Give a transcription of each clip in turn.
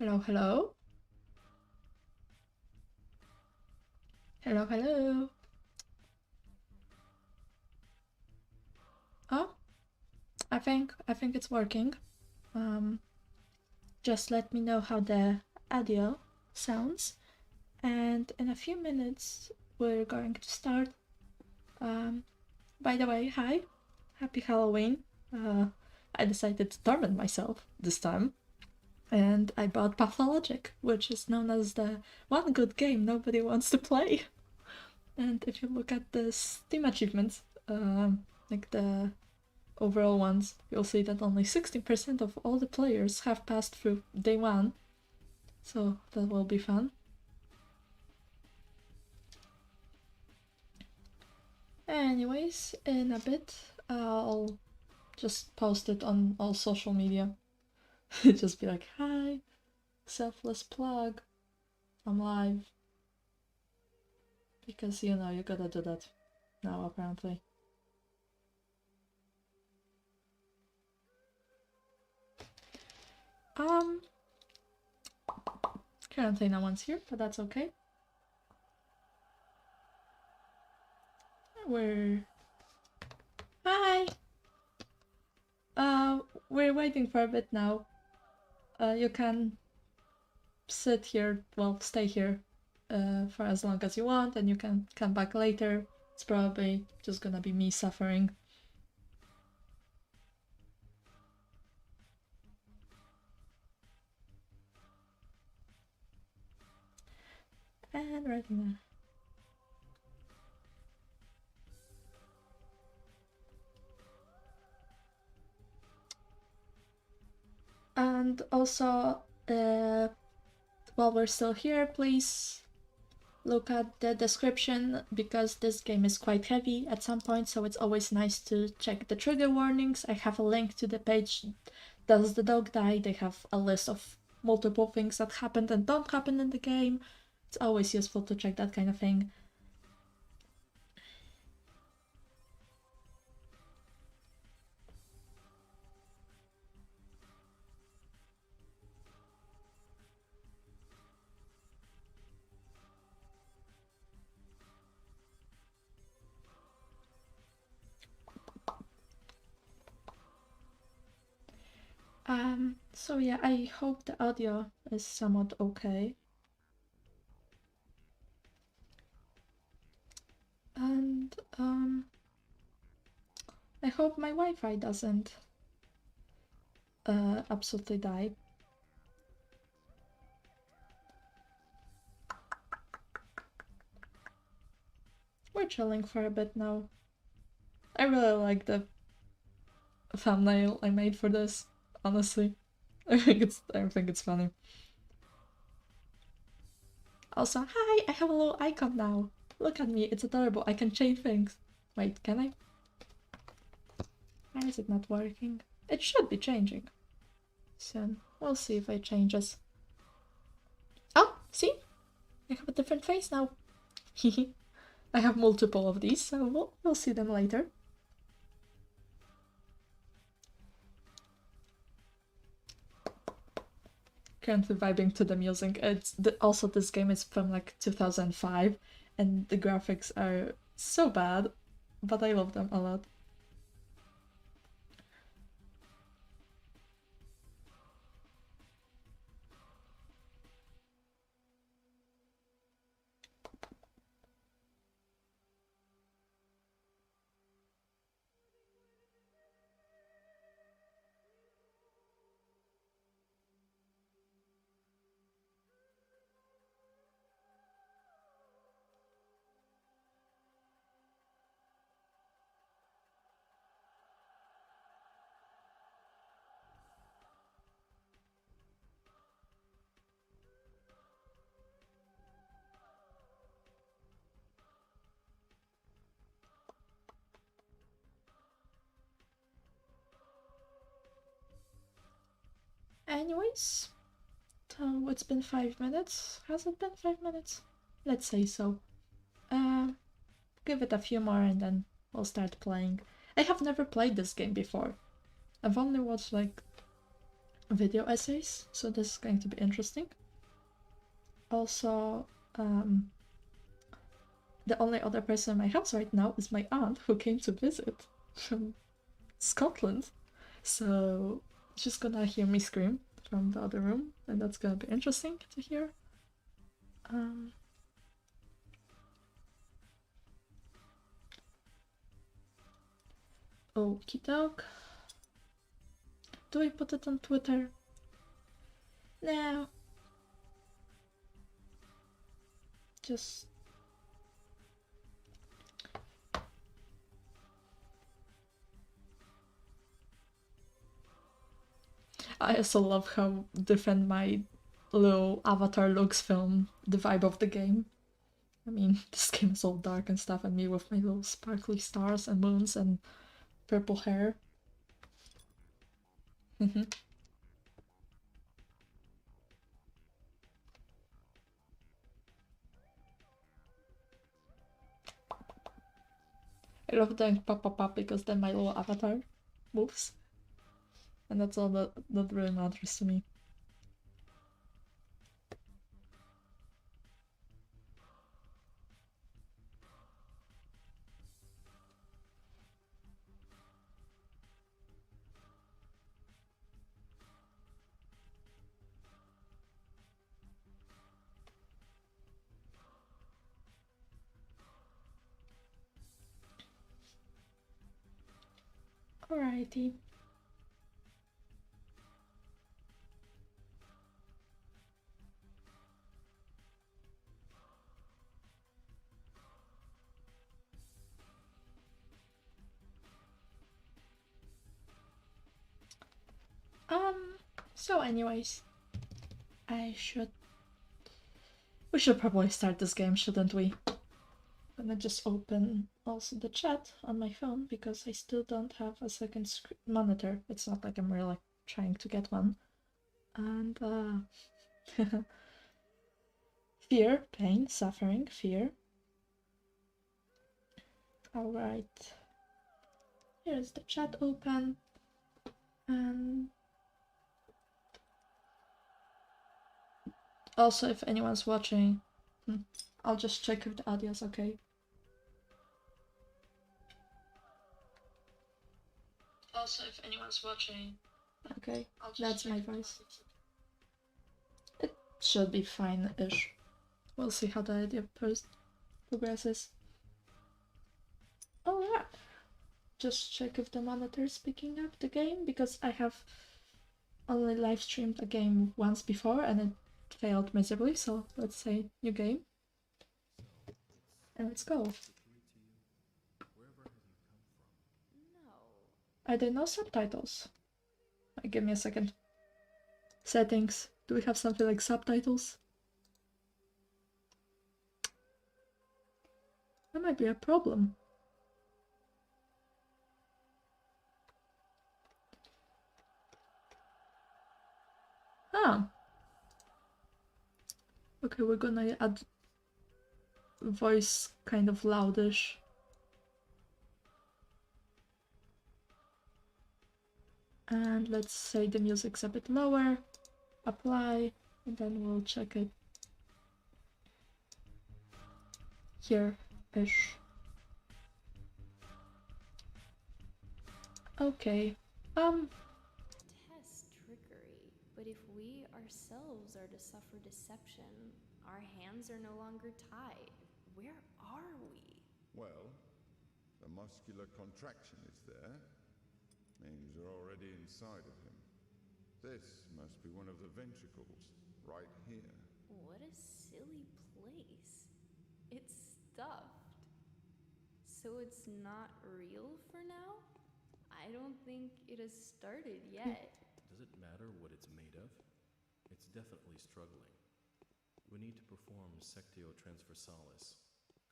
Hello, hello. Hello, hello. Oh, I think it's working. Um, just let me know how the audio sounds, and in a few minutes we're going to start. Um, by the way, hi, happy Halloween. I decided to torment myself this time, and I bought Pathologic, which is known as the one good game nobody wants to play. And if you look at the Steam achievements, like the overall ones, you'll see that only 60% of all the players have passed through day one, so that will be fun. Anyways, in a bit, I'll just post it on all social media. Just be like, hi, selfless plug, I'm live. Because you know, you gotta do that now, apparently. Um, Currently no one's here, but that's okay. Hi! We're waiting for a bit now. You can sit here, well, stay here for as long as you want, and you can come back later. It's probably just gonna be me suffering. And right now. And also, while we're still here, please look at the description, because this game is quite heavy at some point, so it's always nice to check the trigger warnings. I have a link to the page Does the Dog Die? They have a list of multiple things that happened and don't happen in the game. It's always useful to check that kind of thing. So yeah, I hope the audio is somewhat okay. And I hope my Wi-Fi doesn't absolutely die. We're chilling for a bit now. I really like the thumbnail I made for this, honestly. I think it's funny. Also, hi, I have a little icon now. Look at me, it's adorable. I can change things. Wait, can I? Why is it not working? It should be changing soon. We'll see if it changes. Oh, see? I have a different face now. I have multiple of these, so we'll see them later. Currently vibing to the music. Also, this game is from like 2005, and the graphics are so bad, but I love them a lot. Anyways, so it's been 5 minutes. Has it been 5 minutes? Let's say so. Give it a few more and then we'll start playing. I have never played this game before. I've only watched like video essays, so this is going to be interesting. Also, the only other person in my house right now is my aunt, who came to visit from Scotland. So she's gonna hear me scream from the other room, and that's gonna be interesting to hear. Okie doke. Do I put it on Twitter? No. Just... I also love how different my little avatar looks from the vibe of the game. I mean, this game is all dark and stuff, and me with my little sparkly stars and moons and purple hair. I love doing pop pop pop because then my little avatar moves. And that's all that really matters to me. Alrighty. So anyways, we should probably start this game, shouldn't we? I'm gonna just open also the chat on my phone because I still don't have a second monitor. It's not like I'm really trying to get one. And fear, pain, suffering, fear. Alright. Here's the chat open. And also, if anyone's watching, I'll just check if the audio's okay. Also, if anyone's watching, okay, that's my voice. It should be fine-ish. We'll see how the idea progresses. Alright. Just check if the monitor's picking up the game, because I have only live streamed a game once before and it failed miserably, so let's say new game. And let's go. Are there no subtitles? Give me a second. Settings. Do we have something like subtitles? That might be a problem. Ah. Okay, we're gonna add voice kind of loudish. And let's say the music's a bit lower. Apply, and then we'll check it here-ish. Okay. Test trickery, but if we ourselves are to suffer deception, our hands are no longer tied. Where are we? Well, a muscular contraction is there. Means you're already inside of him. This must be one of the ventricles, right here. What a silly place. It's stuffed. So it's not real for now? I don't think it has started yet. Does it matter what it's made of? It's definitely struggling. We need to perform sectio transversalis.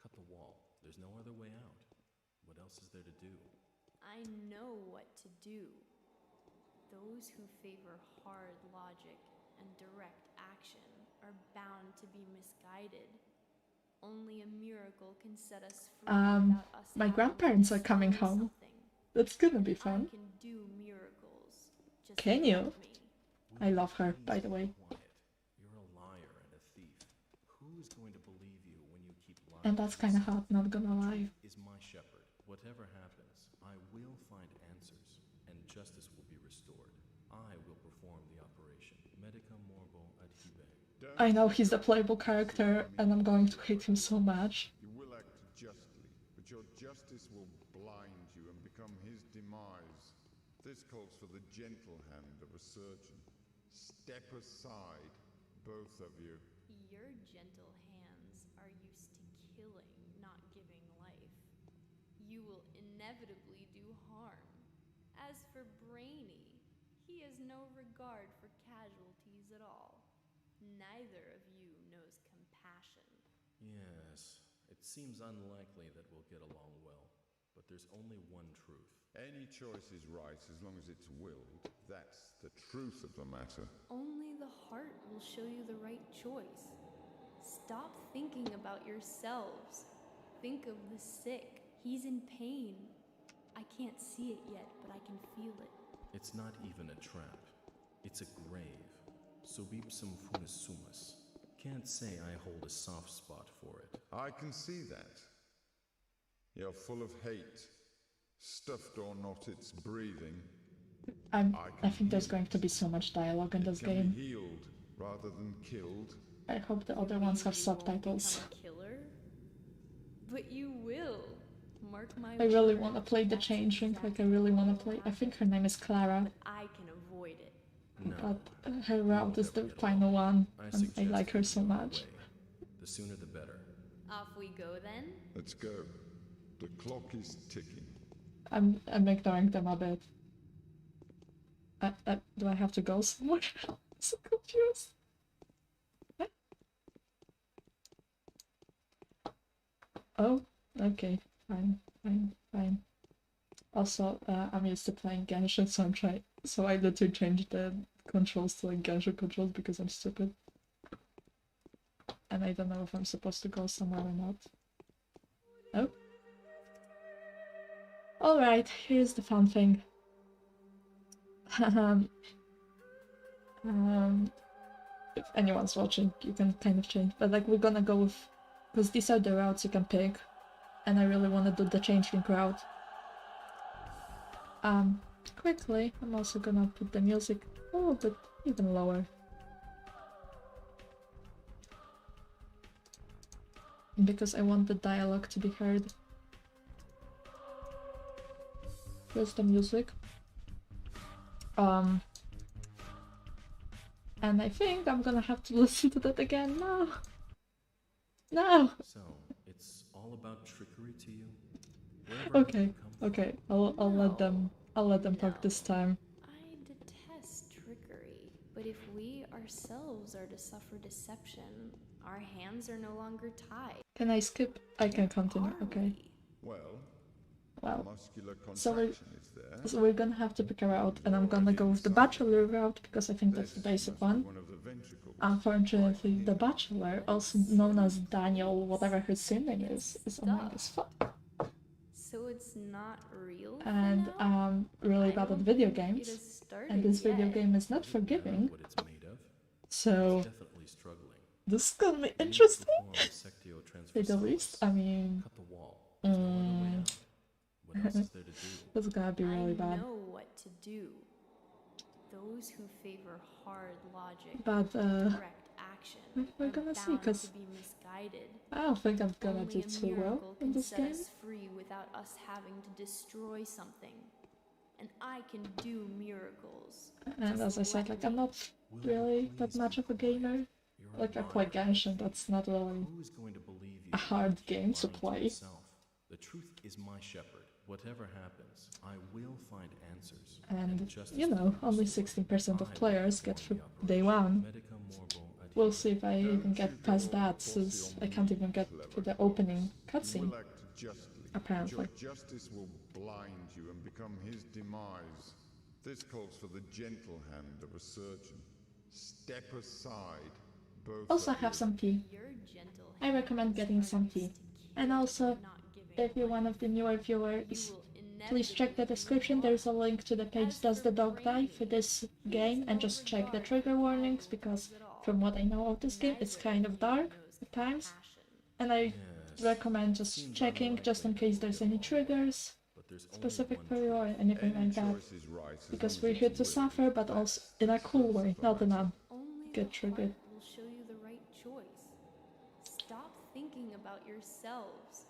Cut the wall. There's no other way out. What else is there to do? I know what to do. Those who favor hard logic and direct action are bound to be misguided. Only a miracle can set us free without us. My grandparents are coming home. That's gonna be fun. I can do miracles. Just can you? me. I love her, by the way. Quiet. You're a liar and a thief. Who's going to believe you when you keep lying? And that's kind of hot, not gonna lie. Is my shepherd. Whatever happens, I will find answers, and justice will be restored. I will perform the operation. Medica morbo adhibe. I know he's the playable character, and I'm going to hate him so much. You will act justly, but your justice will blind you and become his demise. This calls for the gentle hand of a surgeon. Step aside, both of you. Your gentle hands are used to killing, not giving life. You will inevitably do harm. As for Brainy, he has no regard for casualties at all. Neither of you knows compassion. Yes, it seems unlikely that we'll get along well, but there's only one truth. Any choice is right as long as it's willed. That's the truth of the matter. Only the heart will show you the right choice. Stop thinking about yourselves. Think of the sick. He's in pain. I can't see it yet, but I can feel it. It's not even a trap. It's a grave. Subipsum funisumus. Can't say I hold a soft spot for it. I can see that. You're full of hate. Stuffed or not, it's breathing. I think there's going to be so much dialogue in this It can game. be healed rather than killed. I hope the other ones have You won't subtitles. become a killer, but you will. Mark my I really word, want to play the that's Changing, like I exactly really want what to will play. I happen. think her name is Clara, But I can avoid it. No. but her route is the final one, and I suggest like her we so go much. away. The sooner the better. Off we go then. Let's go. The clock is ticking. I'm ignoring them a bit. Do I have to go somewhere? I'm so confused. What? Oh, okay, fine. Also, I'm used to playing Genshin, so I need to change the controls to like Genshin controls because I'm stupid. And I don't know if I'm supposed to go somewhere or not. Oh. Alright, here's the fun thing. If anyone's watching, you can kind of change, but like we're gonna go with, because these are the routes you can pick, and I really want to do the changeling route. Quickly, I'm also gonna put the music a little bit even lower. Because I want the dialogue to be heard. Here's the music. And I think I'm gonna have to listen to that again. No! No! So, it's all about trickery to you? Wherever Okay, you come from? okay, I'll let them talk this time. I detest trickery, but if we ourselves are to suffer deception, our hands are no longer tied. Can I skip? I can continue, Are okay. we? Well, Muscular so contraction is there. so we're gonna have to pick a route, and I'm gonna go with the bachelor route because I think that's the basic This must be one. one of the ventricles. Unfortunately, the bachelor, also known as Daniel, whatever her surname is annoying as fuck. So it's not real for And now? I'm really I bad at don't video think it games, has started and this video yet. game is not forgiving, What it's made of? so It's definitely struggling. this is gonna be We need to interesting, perform sectio to say the least. I mean, Cut the wall. There's no other way out. What else is there to do? this is gonna be really I bad. know what to do. Those who favor hard logic But, and direct action we're are gonna see, bound 'cause to be misguided. I don't think I'm gonna Only do a too well miracle in can this set game. us free without us having to destroy something. And I can do miracles. And as I said, like I'm not really that much of a gamer. You're Like I a play liar. Genshin, that's not really Who is going to believe you? a hard game to Lying play. yourself. The truth is my shepherd. Whatever happens, I will find answers. And, justice you will know, be only restored. 16% I of will players get perform through the day operation. one. Medica morbo We'll adhibe. see if I even get past that, since I can't even get to the opening You cutscene, will act justly. apparently. Your justice will blind you and become his demise. This calls for the gentle hand of a surgeon. Step aside, both Also of have you. some tea. Your gentle I recommend hands getting are some used tea. to And killing, also, not giving if you're one life. of the newer You viewers, will please check the description. There's a link to the page Does the Dog Die for this game, and just check the trigger warnings, because from what I know of this game, it's kind of dark at times, and I recommend just checking just in case there's any triggers specific for you or anything like that, because we're here to suffer, but also in a cool way, not in a get triggered. Will show you the right choice. Stop thinking about yourselves.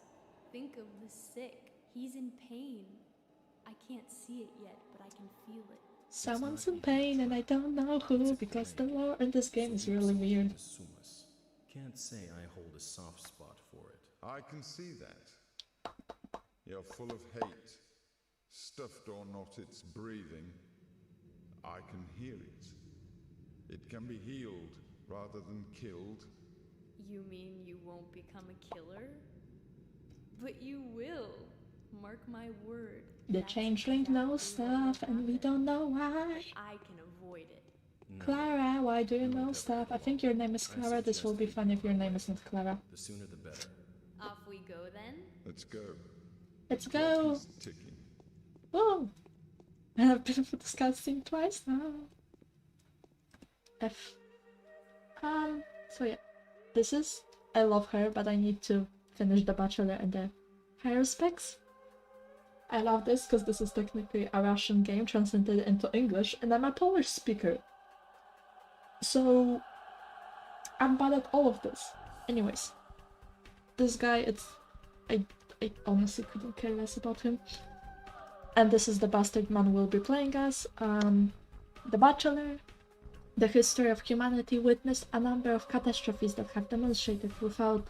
Think of the sick. He's in pain. I can't see it yet, but I can feel it. Someone's in pain and I don't know who, because the lore in this game is really weird. Can't say I hold a soft spot for it. I can see that. You're full of hate. Stuffed or not, it's breathing. I can hear it. It can be healed rather than killed. You mean you won't become a killer? But you will. Mark my word. The changeling knows stuff and we don't know why. I can avoid it. No. Clara, why do you know stuff? I think your name is Clara. This will be fun if your name isn't Clara. The sooner the better. Off we go then. Let's go. Let's The go! clock is ticking. Whoa! And I've been for this cutscene twice now. F. So yeah. This is... I love her, but I need to finish The Bachelor and the higher specs. I love this because this is technically a Russian game translated into English, and I'm a Polish speaker. So I'm bad at all of this. Anyways, this guy, I honestly couldn't care less about him. And this is the bastard man we'll be playing as. The Bachelor. The history of humanity witnessed a number of catastrophes that have demonstrated without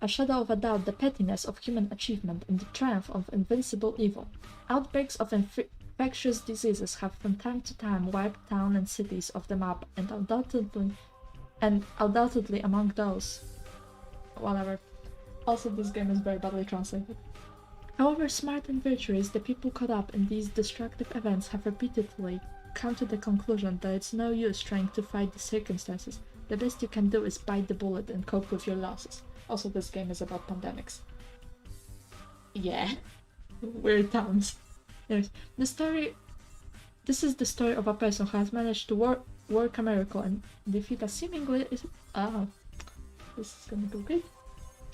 a shadow of a doubt the pettiness of human achievement and the triumph of invincible evil. Outbreaks of infectious diseases have from time to time wiped towns and cities off the map, and undoubtedly among those... whatever. Also, this game is very badly translated. However smart and virtuous, the people caught up in these destructive events have repeatedly come to the conclusion that it's no use trying to fight the circumstances. The best you can do is bite the bullet and cope with your losses. Also, this game is about pandemics. Yeah. Weird times. Anyways, this is the story of a person who has managed to work a miracle and defeat a seemingly... this is gonna go good.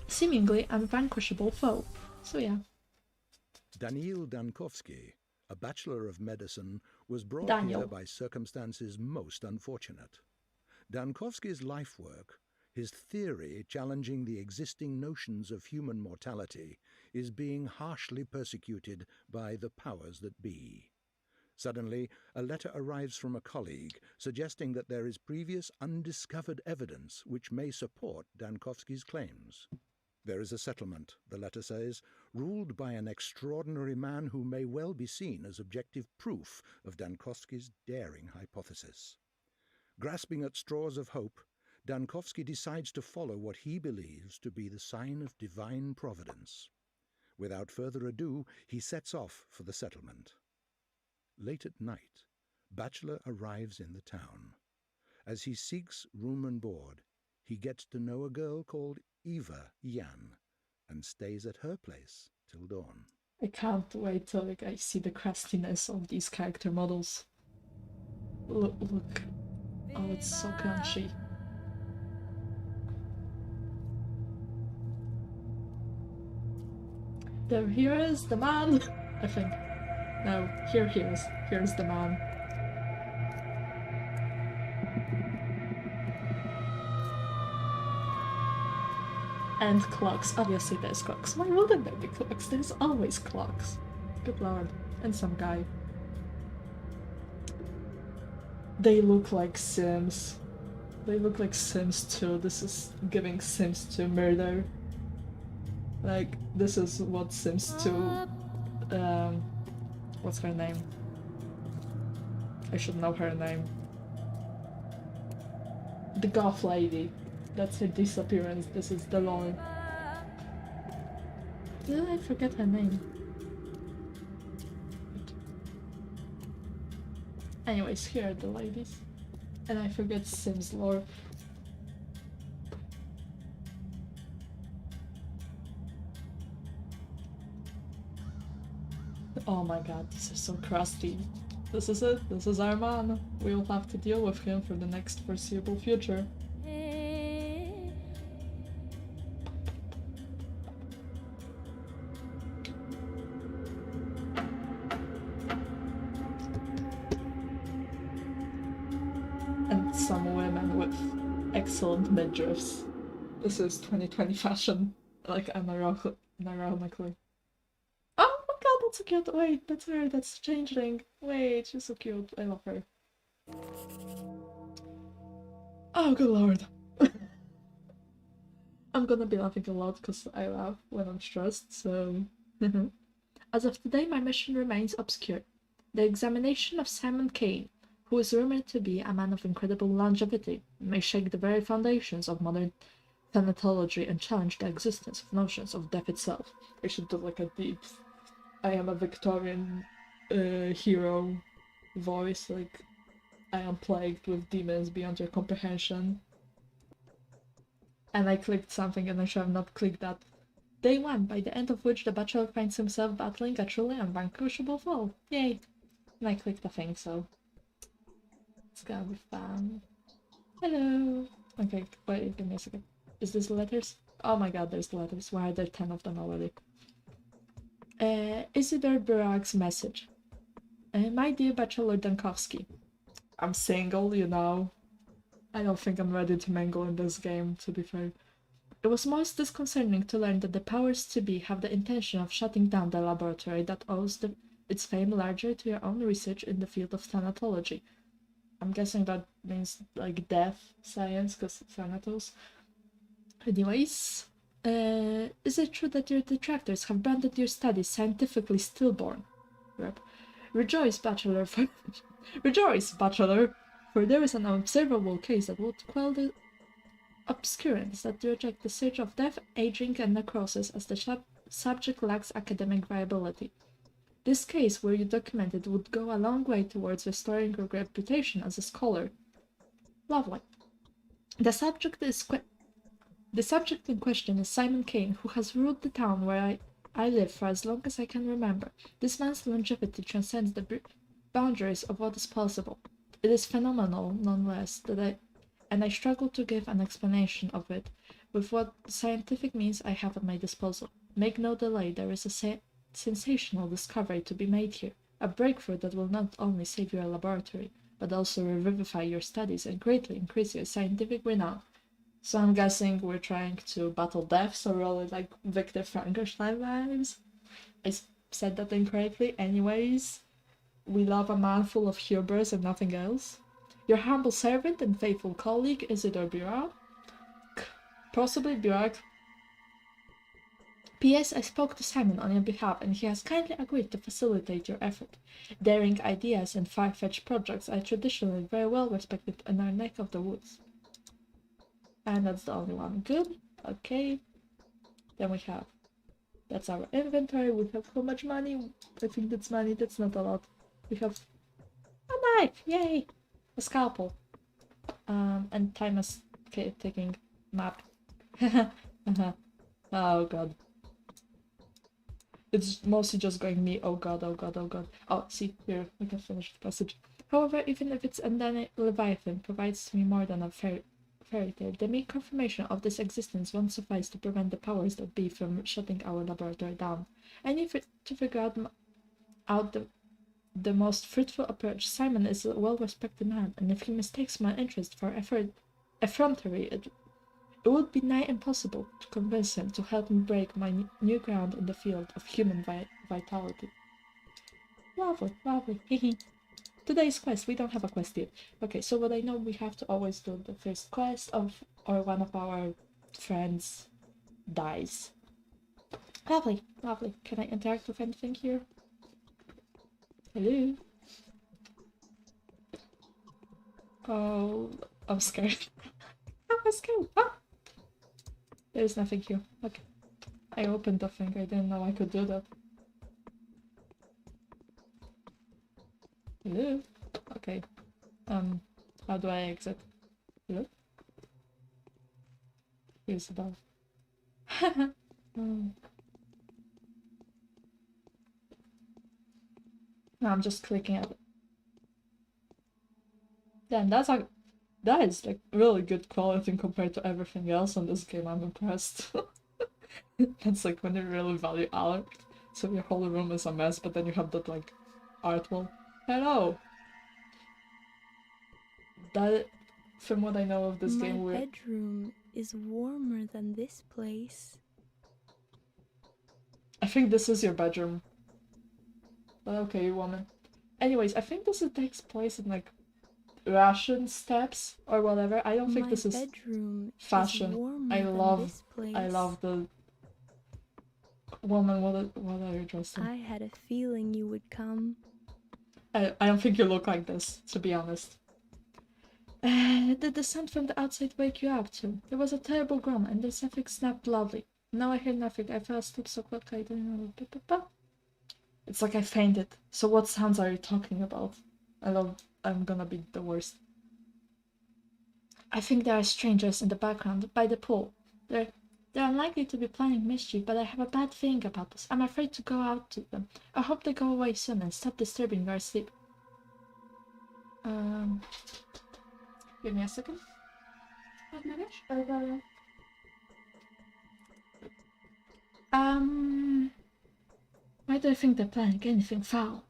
Seemingly unvanquishable foe. So yeah. Daniil Dankovsky, a Bachelor of Medicine, was brought Daniel. here by circumstances most unfortunate. Dankovsky's life work, his theory challenging the existing notions of human mortality, is being harshly persecuted by the powers that be. Suddenly, a letter arrives from a colleague suggesting that there is previous undiscovered evidence which may support Dankovsky's claims. There is a settlement, the letter says, ruled by an extraordinary man who may well be seen as objective proof of Dankovsky's daring hypothesis. Grasping at straws of hope, Dankovsky decides to follow what he believes to be the sign of divine providence. Without further ado, he sets off for the settlement. Late at night, Bachelor arrives in the town. As he seeks room and board, he gets to know a girl called Eva Yan and stays at her place till dawn. I can't wait till I see the crustiness of these character models. Look. Oh, it's so crunchy. Here is the man, I think. No, here's the man. And clocks. Obviously there's clocks. Why wouldn't there be clocks? There's always clocks. Good lord. And some guy. They look like Sims. They look like Sims 2. This is giving Sims 2 murder. Like, this is what Sims 2... what's her name? I should know her name. The goth lady. That's her disappearance. This is the Lord. Did I forget her name? Anyways, here are the ladies. And I forget Sims lore. Oh my god, this is so crusty. This is it. This is our man. We'll have to deal with him for the next foreseeable future. And some women with excellent midriffs. This is 2020 fashion, like ironically. Oh my god, that's so cute. Wait, that's her. That's Changeling. Wait, she's so cute. I love her. Oh, good lord. I'm gonna be laughing a lot because I laugh when I'm stressed, so. As of today, my mission remains obscure. The examination of Simon Kane, who is rumored to be a man of incredible longevity, may shake the very foundations of modern thanatology and challenge the existence of notions of death itself. I should do like a deep I am a Victorian hero voice, like I am plagued with demons beyond your comprehension. And I clicked something and I should have not clicked that. Day 1, by the end of which the bachelor finds himself battling a truly unvanquishable foe. Yay! And I clicked the thing, so it's gonna be fun. Hello! Okay, wait, give me a second. Is this the letters? Oh my god, there's the letters. Why are there 10 of them already? Isidore Burak's message. My dear Bachelor Dankowski, I'm single, you know. I don't think I'm ready to mingle in this game, to be fair. It was most disconcerting to learn that the powers to be have the intention of shutting down the laboratory that owes its fame largely to your own research in the field of thanatology. I'm guessing that means like death science, because thanatos. Anyways, is it true that your detractors have branded your studies scientifically stillborn? Rep. Rejoice, Bachelor, for there is an observable case that would quell the obscurance that reject the search of death, aging, and necrosis as the subject lacks academic viability. This case, were you documented, would go a long way towards restoring your reputation as a scholar. Lovely. The subject in question is Simon Kane, who has ruled the town where I live for as long as I can remember. This man's longevity transcends the boundaries of what is possible. It is phenomenal, nonetheless, and I struggle to give an explanation of it with what scientific means I have at my disposal. Make no delay, there is a sensational discovery to be made here, a breakthrough that will not only save your laboratory, but also revivify your studies and greatly increase your scientific renown. So I'm guessing we're trying to battle death, so really like Victor Frankenstein vibes. I said that incorrectly. Anyways, we love a man full of hubris and nothing else. Your humble servant and faithful colleague, Isidore Burak. Possibly Burak. P.S. I spoke to Simon on your behalf, and he has kindly agreed to facilitate your effort. Daring ideas and far-fetched projects are traditionally very well respected in our neck of the woods. And that's the only one. Good. Okay. Then we have... That's our inventory. We have how much money? I think that's money. That's not a lot. We have a knife. Yay! A scalpel. And time is taking map. Oh god. It's mostly just going me, oh god, oh god, oh god. Oh, see, here, we can finish the passage. However, even if it's Undone Leviathan provides me more than a fairy tale, the mere confirmation of this existence won't suffice to prevent the powers that be from shutting our laboratory down. I need to figure out the most fruitful approach. Simon is a well-respected man, and if he mistakes my interest for effrontery, it would be nigh impossible to convince him to help me break my new ground in the field of human vitality. Lovely, lovely. Today's quest, we don't have a quest yet. Okay, so what I know, we have to always do the first quest or one of our friends dies. Lovely, lovely. Can I interact with anything here? Hello? Oh, I'm scared. I'm scared. Ah! There's nothing here. Okay. I opened the thing. I didn't know I could do that. Hello? Okay. How do I exit? Hello? Here's the door. No, I'm just clicking at it. Damn, that is like really good quality compared to everything else on this game. I'm impressed. That's like when you really value art. So your whole room is a mess, but then you have that like art wall. Hello. That, from what I know of this game, My bedroom is warmer than this place. I think this is your bedroom. But okay, woman. Anyways, I think this takes place in like Russian steppes or whatever. I don't think this is fashion. I love the woman. What are you dressed in? I had a feeling you would come. I don't think you look like this, to be honest. Did the sound from the outside wake you up too? There was a terrible groan, and the something snapped loudly. Now I hear nothing. I fell asleep so quickly I didn't know. It's like I fainted. So what sounds are you talking about? I'm gonna be the worst. I think there are strangers in the background, by the pool. They're unlikely to be planning mischief, but I have a bad feeling about this. I'm afraid to go out to them. I hope they go away soon and stop disturbing your sleep. Give me a second. Why do you think they're planning anything foul?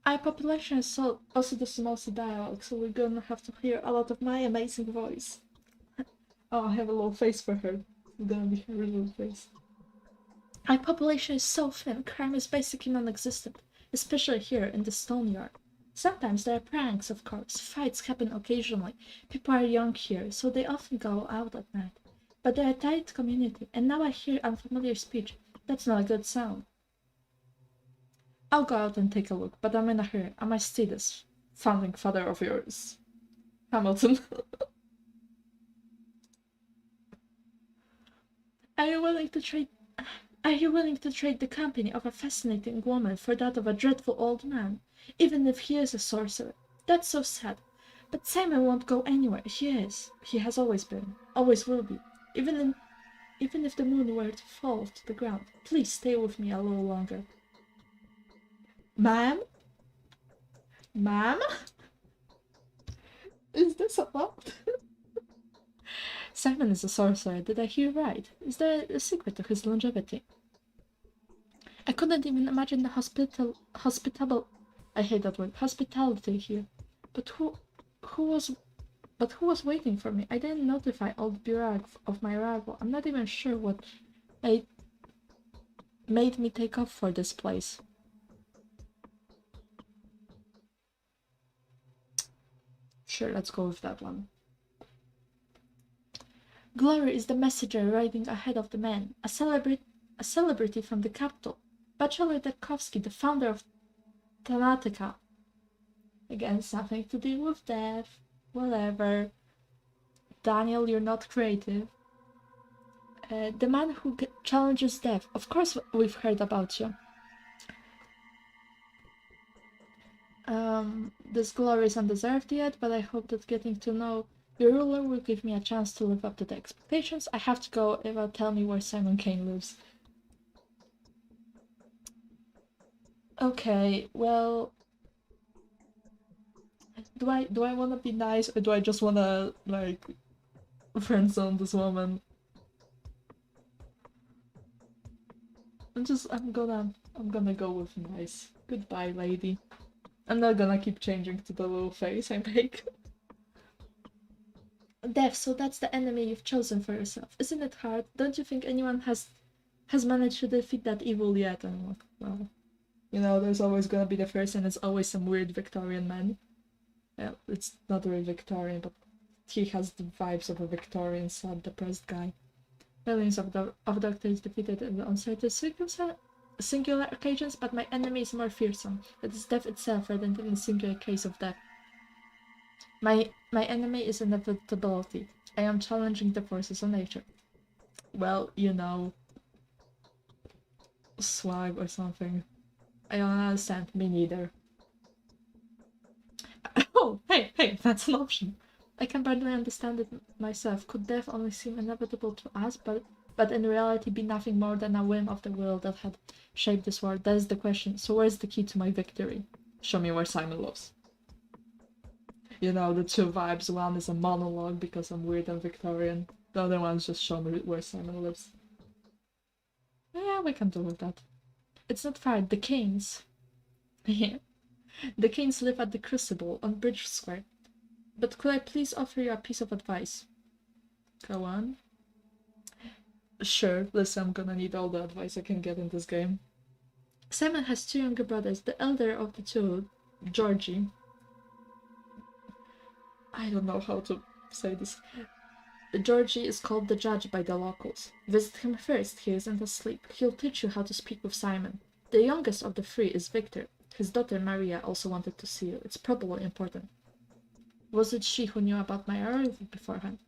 Our population is also the smallest dialogue, so we're gonna have to hear a lot of my amazing voice. Oh, I have a little face for her. It's gonna be her little face. Our population is so thin, crime is basically non-existent, especially here in the stone yard. Sometimes there are pranks, of course. Fights happen occasionally. People are young here, so they often go out at night. But they're a tight community, and now I hear unfamiliar speech. That's not a good sound. I'll go out and take a look, but I'm in a hurry. I must see this founding father of yours, Hamilton. Are you willing to trade the company of a fascinating woman for that of a dreadful old man, even if he is a sorcerer? That's so sad. But Simon won't go anywhere. He is. He has always been. Always will be. Even if the moon were to fall to the ground. Please stay with me a little longer. Ma'am? Ma'am? Is this allowed? Simon is a sorcerer. Did I hear right? Is there a secret to his longevity? I couldn't even imagine the I hate that word. Hospitality here. But who was waiting for me? I didn't notify old Burak of my arrival. I'm not even sure what made me take off for this place. Sure, let's go with that one. Glory is the messenger riding ahead of the man, a celebrity from the capital. Bachelor Dekovsky, the founder of Thanatica. Again, something to do with death. Whatever. Daniel, you're not creative. The man who challenges death. Of course we've heard about you. This glory is undeserved yet, but I hope that getting to know your ruler will give me a chance to live up to the expectations. I have to go. Eva, tell me where Simon Kane lives. Okay, well, do I want to be nice, or do I just want to like friendzone this woman? I'm gonna go with nice. Goodbye, lady. I'm not gonna keep changing to the little face I make. Death, so that's the enemy you've chosen for yourself. Isn't it hard? Don't you think anyone has managed to defeat that evil yet? And I'm like, well, you know, there's always gonna be the first, and it's always some weird Victorian man. Well, it's not really Victorian, but he has the vibes of a Victorian, sad, depressed guy. Millions of doctors defeated on certain singular occasions, but my enemy is more fearsome. It is death itself rather than a singular case of death. My enemy is inevitability. I am challenging the forces of nature. Well, you know, swag or something. I don't understand. Me neither. Oh, hey, that's an option. I can barely understand it myself. Could death only seem inevitable to us, but but in reality be nothing more than a whim of the will that had shaped this world. That is the question. So where's the key to my victory? Show me where Simon lives. You know, the two vibes. One is a monologue because I'm weird and Victorian. The other one's just show me where Simon lives. Yeah, we can do with that. It's not far. The Kings. Yeah. The Kings live at the Crucible on Bridge Square. But could I please offer you a piece of advice? Go on. Sure, listen, I'm gonna need all the advice I can get in this game. Simon has two younger brothers. The elder of the two, Georgie. I don't know how to say this. Georgie is called the Judge by the locals. Visit him first, he isn't asleep. He'll teach you how to speak with Simon. The youngest of the three is Victor. His daughter Maria also wanted to see you. It's probably important. Was it she who knew about my arrival beforehand?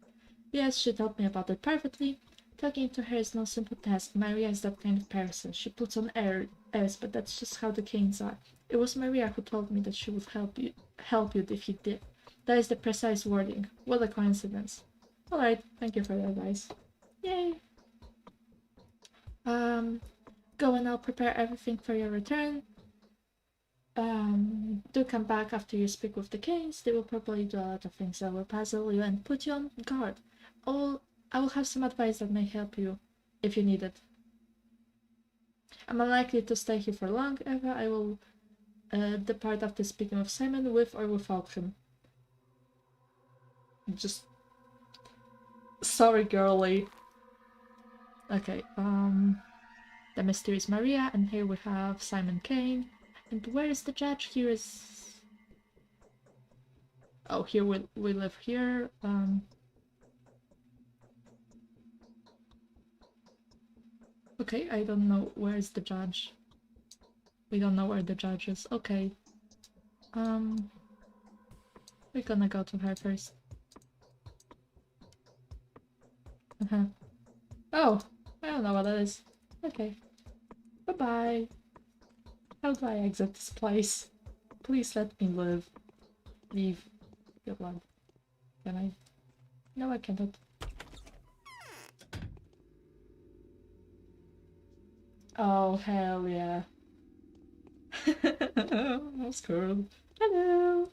Yes, she told me about it privately. Talking to her is no simple task. Maria is that kind of person. She puts on airs, but that's just how the Kings are. It was Maria who told me that she would help you if you did. That is the precise wording. What a coincidence. Alright, thank you for the advice. Yay! Go and I'll prepare everything for your return. Do come back after you speak with the Kings. They will probably do a lot of things that will puzzle you and put you on guard. I will have some advice that may help you if you need it. I'm unlikely to stay here for long, Eva. I will depart after speaking with Simon, with or without him. Just... sorry, girly. Okay, the mysterious Maria, and here we have Simon Kane. And where is the judge? Here is... oh, here we live here. Okay, I don't know where is the judge. We don't know where the judge is. Okay. We're gonna go to her first. Oh, I don't know what that is. Okay. Bye-bye. How do I exit this place? Please let me live. Leave. Good luck. Can I? No, I cannot. Oh, hell yeah. Mouse girl. Hello.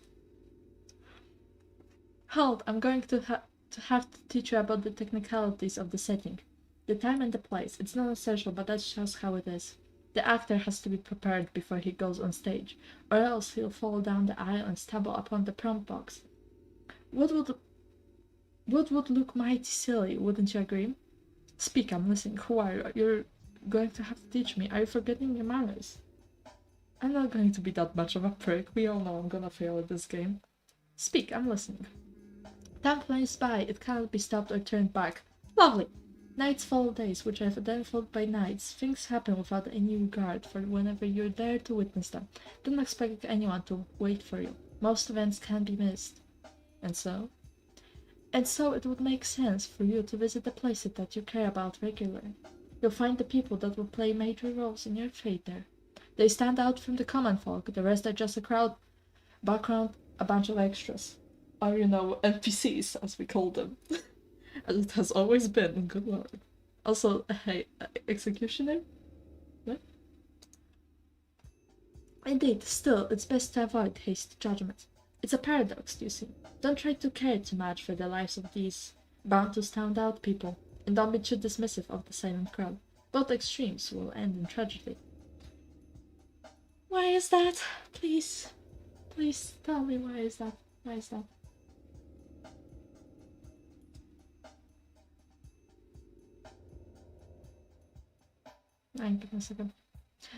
Halt, I'm going to have to teach you about the technicalities of the setting. The time and the place. It's not essential, but that shows how it is. The actor has to be prepared before he goes on stage, or else he'll fall down the aisle and stumble upon the prompt box. What would look mighty silly, wouldn't you agree? Speak, I'm listening. Who are you? You're going to have to teach me. Are you forgetting your manners? I'm not going to be that much of a prick. We all know I'm gonna fail at this game. Speak, I'm listening. Time flies by. It cannot be stopped or turned back. Lovely! Nights follow days, which are then followed by nights. Things happen without any regard for whenever you're there to witness them. Don't expect anyone to wait for you. Most events can be missed. And so? And so it would make sense for you to visit the places that you care about regularly. You'll find the people that will play major roles in your fate there. They stand out from the common folk. The rest are just a crowd, background, a bunch of extras. Or, you know, NPCs, as we call them. As it has always been, good lord. Also, hey, executioner? What? Indeed, still, it's best to avoid hasty judgments. It's a paradox, you see. Don't try to care too much for the lives of these bound to stand out people, and don't be too dismissive of the silent crowd. Both extremes will end in tragedy. Why is that? Please tell me why is that? Why is that? Give me a second.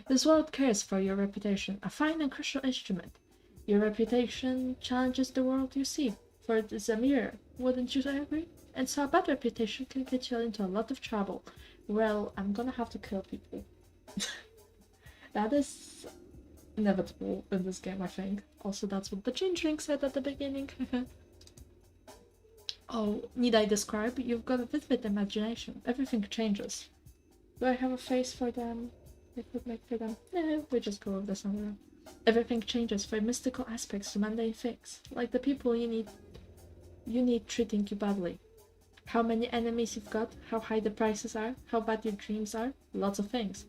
This world cares for your reputation, a fine and crucial instrument. Your reputation challenges the world you see, for it is a mirror, wouldn't you agree? And so a bad reputation can get you into a lot of trouble. Well, I'm gonna have to kill people. That is inevitable in this game, I think. Also, that's what the changeling said at the beginning. Oh, need I describe? You've got a vivid imagination. Everything changes. Do I have a face for them? I could make for them. No, we just go with this one. Everything changes for mystical aspects to mundane things, like the people you need treating you badly. how many enemies you've got, how high the prices are, how bad your dreams are, lots of things.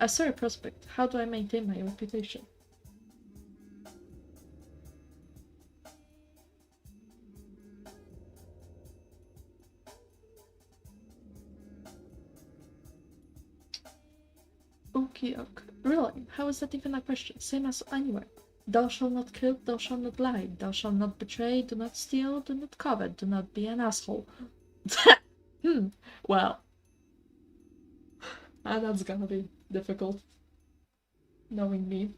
A sorry prospect, how do I maintain my reputation? Okie ok. Really? How is that even a question? Same as anywhere. Thou shalt not kill, thou shalt not lie, thou shalt not betray, do not steal, do not covet, do not be an asshole. Well. That's gonna be difficult. Knowing me.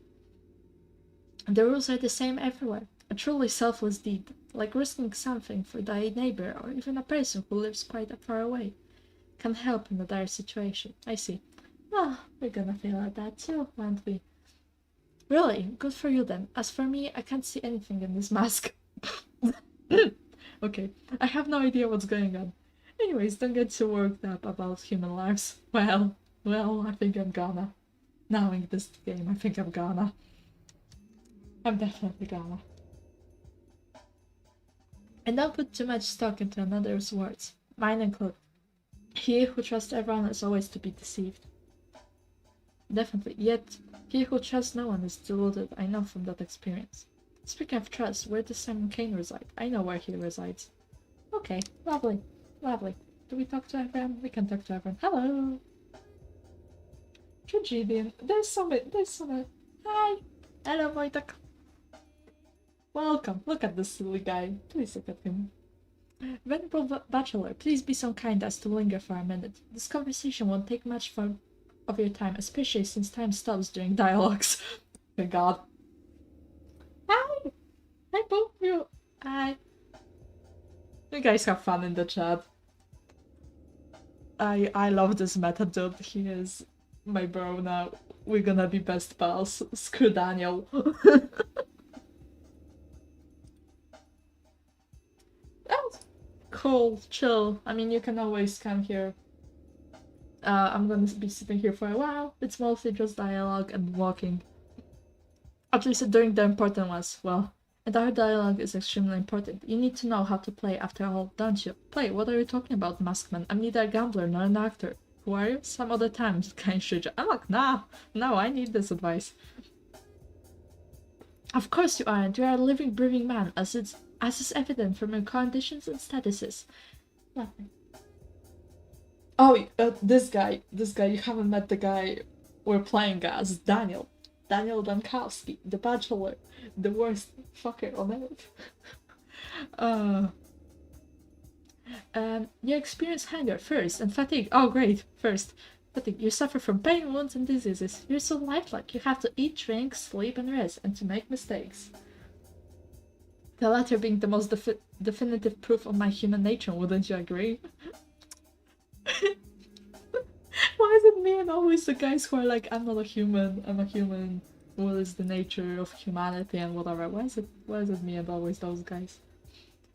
The rules are the same everywhere. A truly selfless deed, like risking something for thy neighbor or even a person who lives quite far away, can help in a dire situation. I see. Well, we're gonna fail at that too, won't we? Really? Good for you then. As for me, I can't see anything in this mask. Okay, I have no idea what's going on. Anyways, don't get too worked up about human lives. Well, I think I'm gonna. Knowing this game, I think I'm gonna. I'm definitely gonna. And don't put too much stock into another's words, mine included. He who trusts everyone is always to be deceived. Definitely, yet he who trusts no one is deluded, I know from that experience. Speaking of trust, where does Simon Kane reside? I know where he resides. Okay, lovely, lovely. Do we talk to everyone? We can talk to everyone. Hello! Tragedian. There's so many. Hi! Hello, Wojtek. Welcome. Look at this silly guy. Please look at him. Venerable Bachelor, please be so kind as to linger for a minute. This conversation won't take much of your time, especially since time stops during dialogues. Thank God. Hi! Hi, both of you. Hi. You guys have fun in the chat. I love this meta dude. He is my bro now. We're gonna be best pals. Screw Daniel. Oh, cool, chill. I mean, you can always come here. I'm gonna be sitting here for a while. It's mostly just dialogue and walking. At least during the important ones. Well, and our dialogue is extremely important. You need to know how to play after all, don't you? Play? What are you talking about, Maskman? I'm neither a gambler nor an actor. Who are you? Some other times, kind stranger. I'm like, nah, no, I need this advice. Of course you aren't. You are a living, breathing man, as is evident from your conditions and statuses. Nothing. Oh, this guy, you haven't met the guy we're playing as, Daniel Dankowski, the Bachelor, the worst fucker on earth. You experience hunger first and fatigue. Oh, great. First, fatigue. You suffer from pain, wounds, and diseases. You're so lifelike. You have to eat, drink, sleep, and rest, and to make mistakes. The latter being the most definitive proof of my human nature, wouldn't you agree? Why is it me and always the guys who are like, I'm not a human, I'm a human, what is the nature of humanity and whatever? Why is it me and always those guys?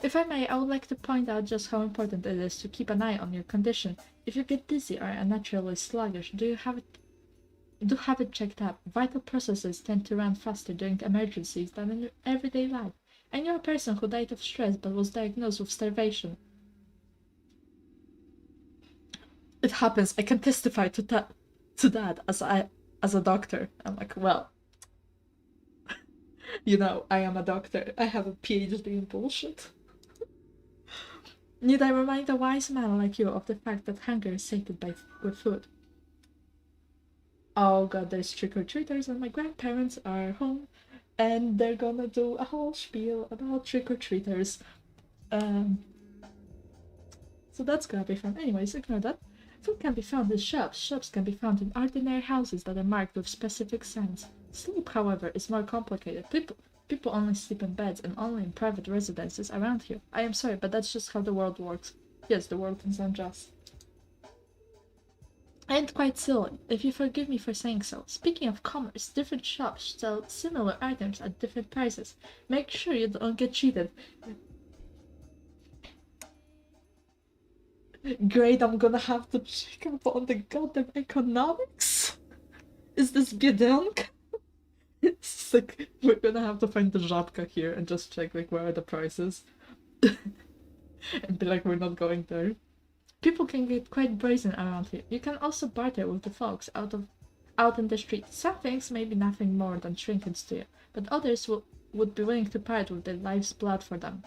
If I may, I would like to point out just how important it is to keep an eye on your condition. If you get dizzy or unnaturally sluggish, do have it checked up. Vital processes tend to run faster during emergencies than in your everyday life. I knew a person who died of stress but was diagnosed with starvation. It happens. I can testify to that as a doctor. I'm like, well, you know, I am a doctor. I have a PhD in bullshit. Need I remind a wise man like you of the fact that hunger is sated with food? Oh god, there's trick-or-treaters and my grandparents are home and they're gonna do a whole spiel about trick-or-treaters. So that's gonna be fun. Anyways, ignore that. Food can be found in shops. Shops can be found in ordinary houses that are marked with specific signs. Sleep, however, is more complicated. People only sleep in beds and only in private residences around here. I am sorry, but that's just how the world works. Yes, the world is unjust. And quite silly, if you forgive me for saying so. Speaking of commerce, different shops sell similar items at different prices. Make sure you don't get cheated. Great, I'm gonna have to check up on the goddamn economics? Is this Biedronka? It's like, we're gonna have to find the Żabka here and just check, like, where are the prices. and be like, we're not going there. People can get quite brazen around here. You can also barter with the folks out in the street. Some things may be nothing more than trinkets to you, but others would be willing to part with their life's blood for them.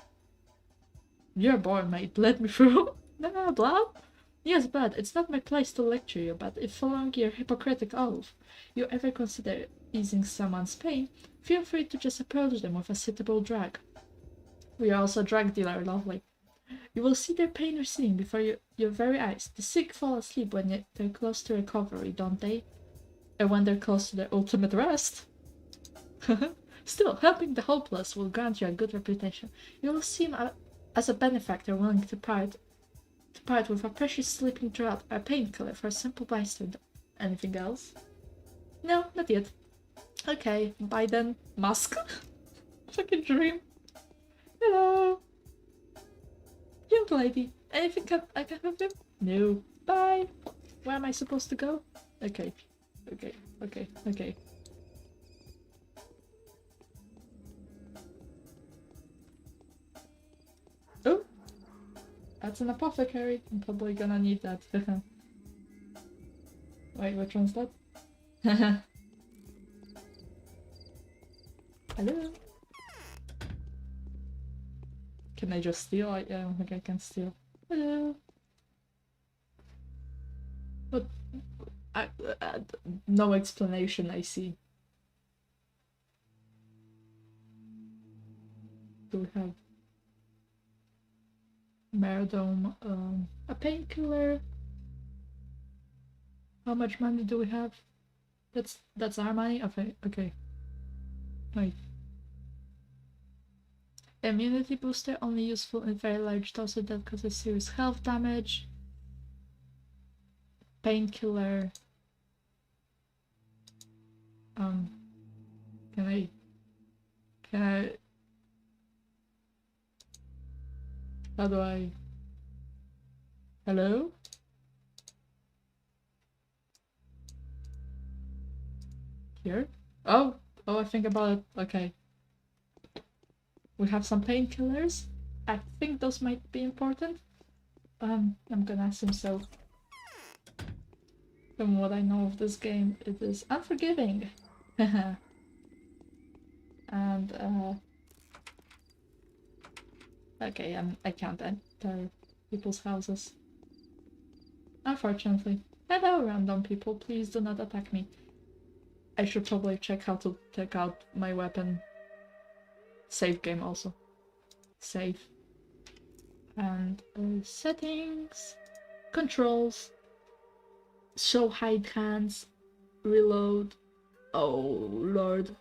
You're born, mate. Let me through. Nah, blood? Yes, blood. It's not my place to lecture you, but if following your Hippocratic oath, you ever consider easing someone's pain, feel free to just approach them with a suitable drug. We are also a drug dealer, lovely. You will see their pain receding before your very eyes. The sick fall asleep when they're close to recovery, don't they? And when they're close to their ultimate rest. Still, helping the hopeless will grant you a good reputation. You will seem as a benefactor willing to part with a precious sleeping draught or a painkiller for a simple bystander. Anything else? No, not yet. Okay, bye then. Musk. Fucking dream. Hello. Young lady, anything I can help you? No. Bye. Where am I supposed to go? Okay. Okay. Oh! That's an apothecary. I'm probably gonna need that. Wait, which one's that? Hello? Can I just steal? I don't think I can steal. Hello? But no explanation, I see. Do we have Meridome, a painkiller? How much money do we have? That's our money? Okay. Wait. Immunity booster, only useful in very large doses that causes serious health damage. Painkiller. Can I how do I hello? Here? Oh, I think about it. Okay. We have some painkillers. I think those might be important. I'm gonna assume so. From what I know of this game, it is unforgiving. And okay, I can't enter people's houses. Unfortunately. Hello, random people. Please do not attack me. I should probably check how to take out my weapon. Save game also. Save. And settings. Controls. Show hide hands. Reload. Oh lord.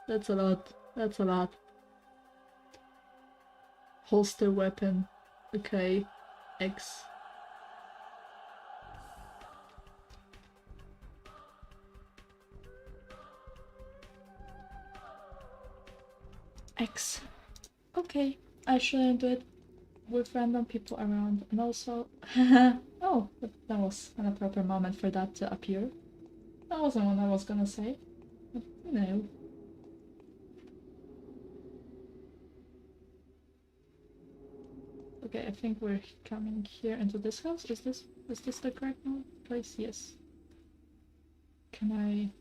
That's a lot. Holster weapon. Okay. X. X. Okay. I shouldn't do it with random people around. And also... oh, that was an appropriate moment for that to appear. That wasn't what I was gonna say. But, you know. Okay, I think we're coming here into this house. Is this the correct place? Yes. Can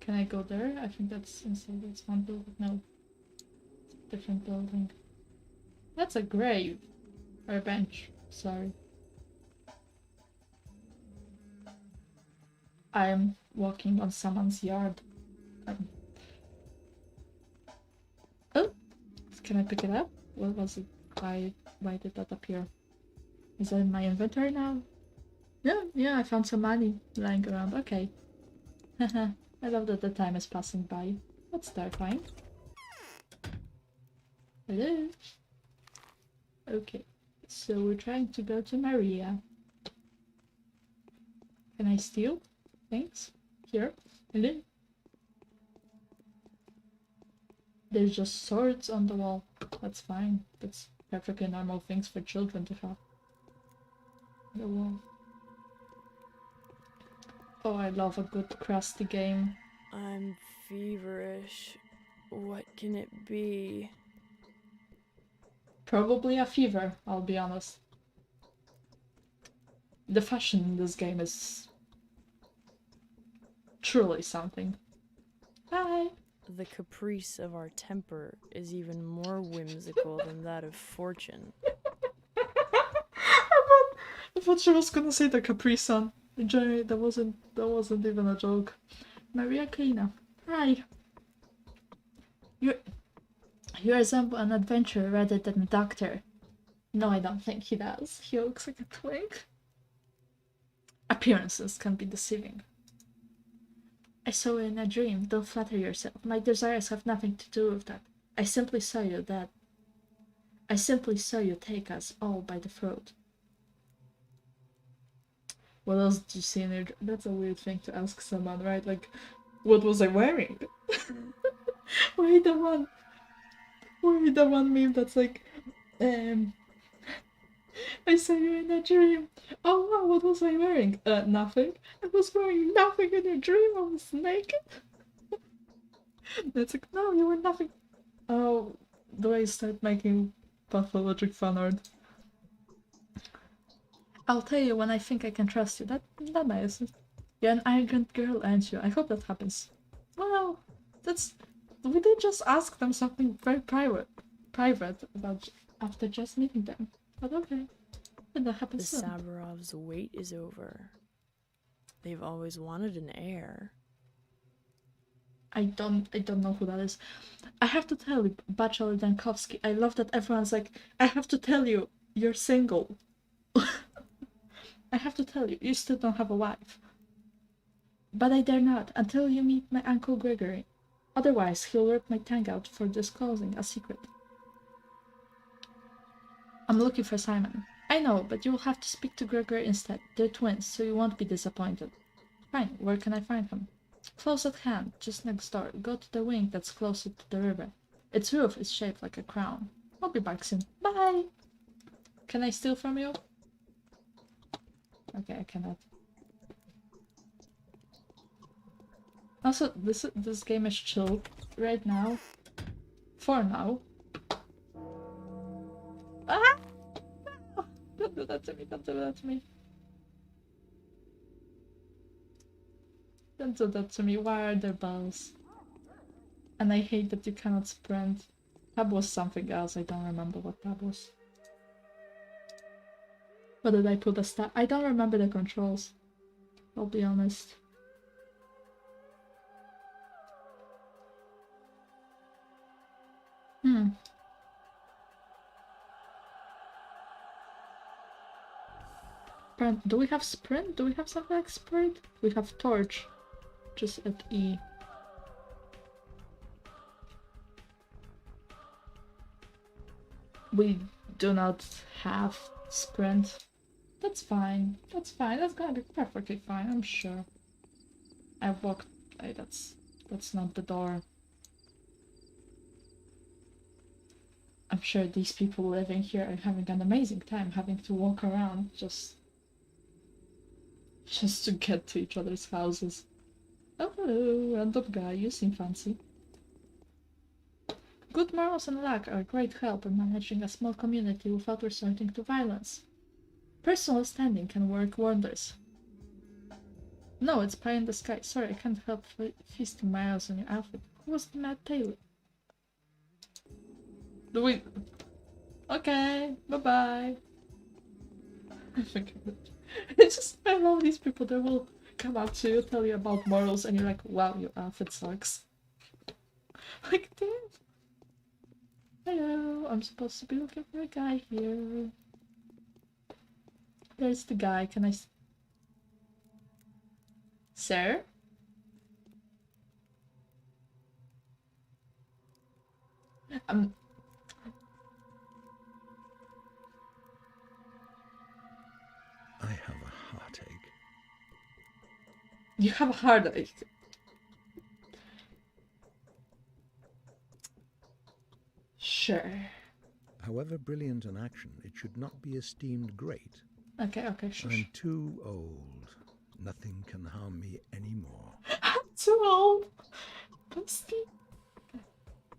I go there? I think that's inside this one building. No. It's a different building. That's a grave. Or a bench. Sorry. I'm walking on someone's yard. Oh! Can I pick it up? What was it? Why did that appear? Is that in my inventory now? Yeah, I found some money lying around. Okay. Haha, I love that the time is passing by. That's terrifying. Hello? Okay, so we're trying to go to Maria. Can I steal things? Here? Hello? There's just swords on the wall. That's fine. That's perfectly normal things for children to have. The wall. Oh, I love a good crusty game. I'm feverish. What can it be? Probably a fever, I'll be honest. The fashion in this game is truly something. Hi! The caprice of our temper is even more whimsical than that of fortune. I thought she was gonna say the Capri Sun. Jerry, that wasn't even a joke. Maria Kleina. Hi. You resemble an adventurer rather than a doctor. No, I don't think he does. He looks like a twink. Appearances can be deceiving. I saw you in a dream. Don't flatter yourself. My desires have nothing to do with that. I simply saw you take us all by the throat. What else did you see in your dream? That's a weird thing to ask someone, right? Like, what was I wearing? Wait, the one meme that's like, I saw you in a dream. Oh wow, what was I wearing? Nothing. I was wearing nothing in a dream. I was naked. It's like, no, you were nothing. Oh, do I start making pathologic fan art? I'll tell you when I think I can trust you. That nice. You're an arrogant girl, aren't you? I hope that happens. Well, we did just ask them something very private about after just meeting them. But okay, and that The happens soon. Saburovs' wait is over. They've always wanted an heir. I don't know who that is. I have to tell you, Bachelor Dankowski, I love that everyone's like, I have to tell you, you're single. I have to tell you, you still don't have a wife. But I dare not, until you meet my Uncle Gregory. Otherwise, he'll rip my tongue out for disclosing a secret. I'm looking for Simon. I know, but you'll have to speak to Gregory instead. They're twins, so you won't be disappointed. Fine, where can I find him? Close at hand, just next door. Go to the wing that's closer to the river. Its roof is shaped like a crown. I'll be back soon. Bye! Can I steal from you? Okay, I cannot. Also, this game is chill right now. For now. Ah! No! Don't do that to me, don't do that to me. Don't do that to me, why are there bells? And I hate that you cannot sprint. Tab was something else, I don't remember what tab was. What did I put as tab? I don't remember the controls. I'll be honest. Do we have sprint? Do we have something like sprint? We have torch. Just at E. We do not have sprint. That's fine. That's fine. That's gonna be perfectly fine, I'm sure. I've walked. Hey, that's not the door. I'm sure these people living here are having an amazing time having to walk around just to get to each other's houses. Oh, hello, random guy, you seem fancy. Good morals and luck are a great help in managing a small community without resorting to violence. Personal standing can work wonders. No, it's pie in the sky. Sorry, I can't help feasting my eyes on your outfit. Who was the mad tailor? Do we... Okay, bye-bye. I think I love these people that will come up to you, tell you about morals, and you're like, wow, your outfit sucks. Like, damn. Hello, I'm supposed to be looking for a guy here. There's the guy, can I... Sir? I have a heartache. You have a heartache. Sure. However brilliant an action, it should not be esteemed great. Okay, sure. I'm too old. Nothing can harm me anymore. I'm too old. Bestie.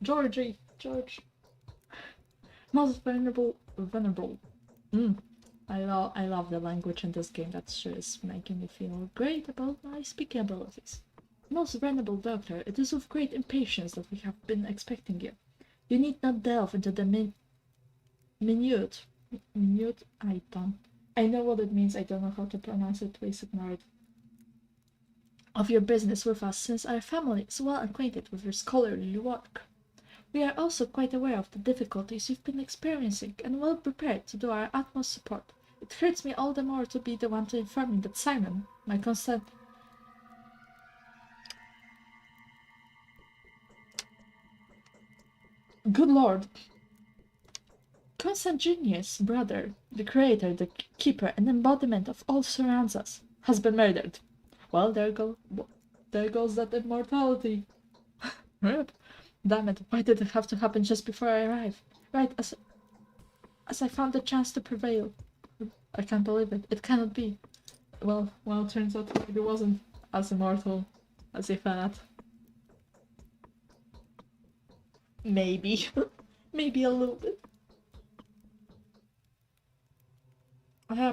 George. Most vulnerable. I love the language in this game. That sure is making me feel great about my speaking abilities. Most venerable doctor, it is with great impatience that we have been expecting you. You need not delve into the minute. Minute? I know what it means. I don't know how to pronounce it. Please ignore it. Of your business with us, since our family is well acquainted with your scholarly work. We are also quite aware of the difficulties you've been experiencing and well prepared to do our utmost support. It hurts me all the more to be the one to inform you that Simon, my consent. Good lord. Consanguineous brother, the creator, the keeper, and embodiment of all surrounds us, has been murdered. Well, there goes that immortality. Rip. Damn it, why did it have to happen just before I arrived? Right, as I found the chance to prevail. I can't believe it. It cannot be. Well, turns out he wasn't as immortal as he thought. Maybe. Maybe a little bit.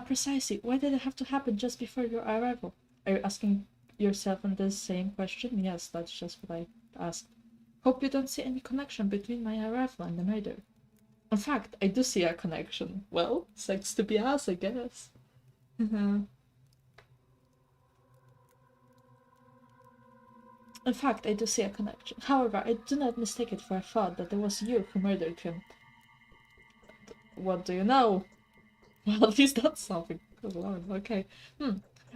Precisely. Why did it have to happen just before your arrival? Are you asking yourself the same question? Yes, that's just what I asked. Hope you don't see any connection between my arrival and the murder. In fact, I do see a connection. Well, sex to be us, I guess. In fact, I do see a connection. However, I do not mistake it for a thought that it was you who murdered him. What do you know? Well, at least that's something. Good lord, okay.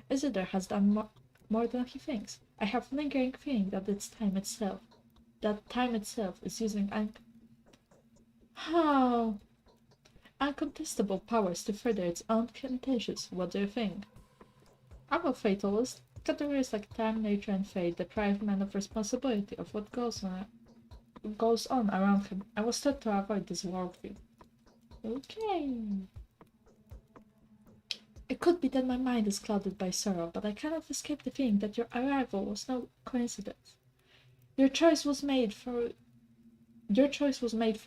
Isidore has done more than he thinks. I have a lingering feeling that time itself is using uncontestable powers to further its own intentions. What do you think? I'm a fatalist. Categories like time, nature, and fate deprive man of responsibility of what goes on around him. I was taught to avoid this worldview. Okay. It could be that my mind is clouded by sorrow, but I cannot escape the feeling that your arrival was no coincidence. Your choice was made for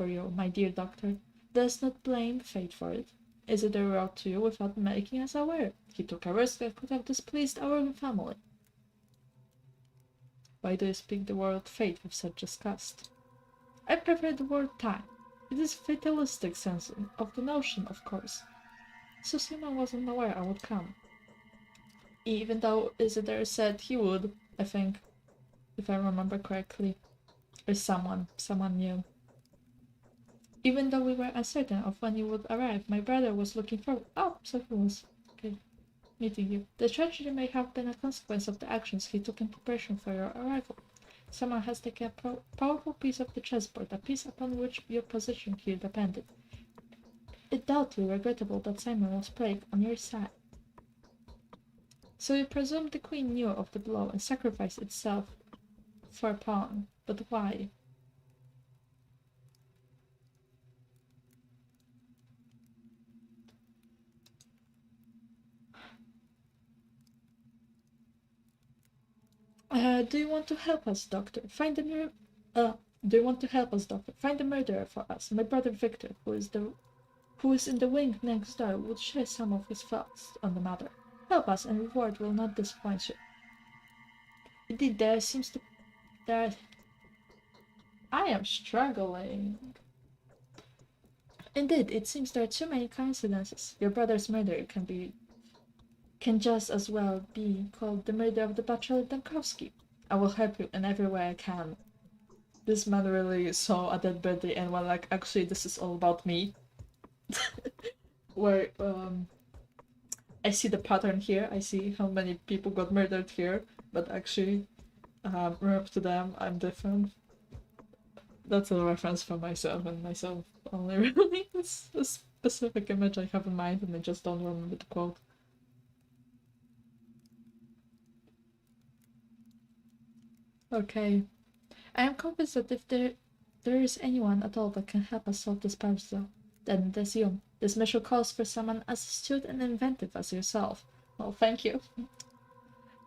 you, my dear doctor. Let us not blame fate for it. Isidore wrote to you without making us aware. He took a risk that could have displeased our own family. Why do you speak the word fate with such disgust? I prefer the word time. It is a fatalistic sense of the notion, of course. So Simon wasn't aware I would come. Even though Isidore said he would, I think, if I remember correctly. Or someone knew. Even though we were uncertain of when you would arrive, my brother was looking forward. Oh, so he was. Okay. Meeting you. The tragedy may have been a consequence of the actions he took in preparation for your arrival. Someone has taken a powerful piece of the chessboard, a piece upon which your position here depended. It's doubly regrettable that Simon was played on your side. So you presume the queen knew of the blow and sacrificed itself for a pawn. But why? Do you want to help us, Doctor? Do you want to help us, Doctor? Find the murderer for us. My brother Victor, who is in the wing next door, would share some of his thoughts on the matter. Help us, and reward will not disappoint you. Indeed, I am struggling. Indeed, it seems there are too many coincidences. Your brother's murder can just as well be called the murder of the Bachelor Dankowski. I will help you in every way I can. This man really saw a dead body and was like, actually, this is all about me. Where, I see the pattern here, I see how many people got murdered here, but actually, rep to them, I'm different. That's a reference for myself, and myself only really is a specific image I have in mind, and I just don't remember the quote. Okay. I am convinced that if there is anyone at all that can help us solve this puzzle, then it is you. This mission calls for someone as astute and inventive as yourself. Well, thank you.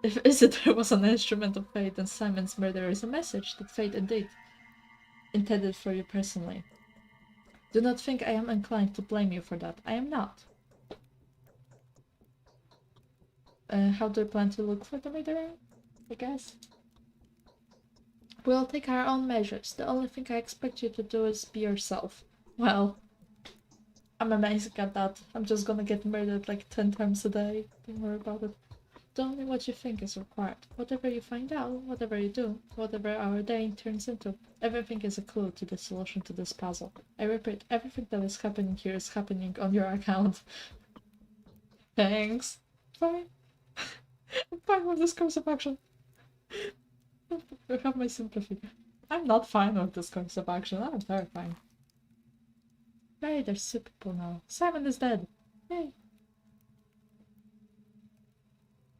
If Isidore was an instrument of fate, then Simon's murder is a message that fate indeed intended for you personally. Do not think I am inclined to blame you for that. I am not. How do you plan to look for the murderer? I guess. We'll take our own measures. The only thing I expect you to do is be yourself. Well, I'm amazing at that. I'm just gonna get murdered like 10 times a day. Don't worry about it. Do only what you think is required. Whatever you find out, whatever you do, whatever our day turns into, everything is a clue to the solution to this puzzle. I repeat, everything that is happening here is happening on your account. Thanks. Fine. I'm fine with this course of action. You have my sympathy. I'm not fine with this course of action. I'm very fine. Hey, there's 2 people now. Simon is dead. Yay.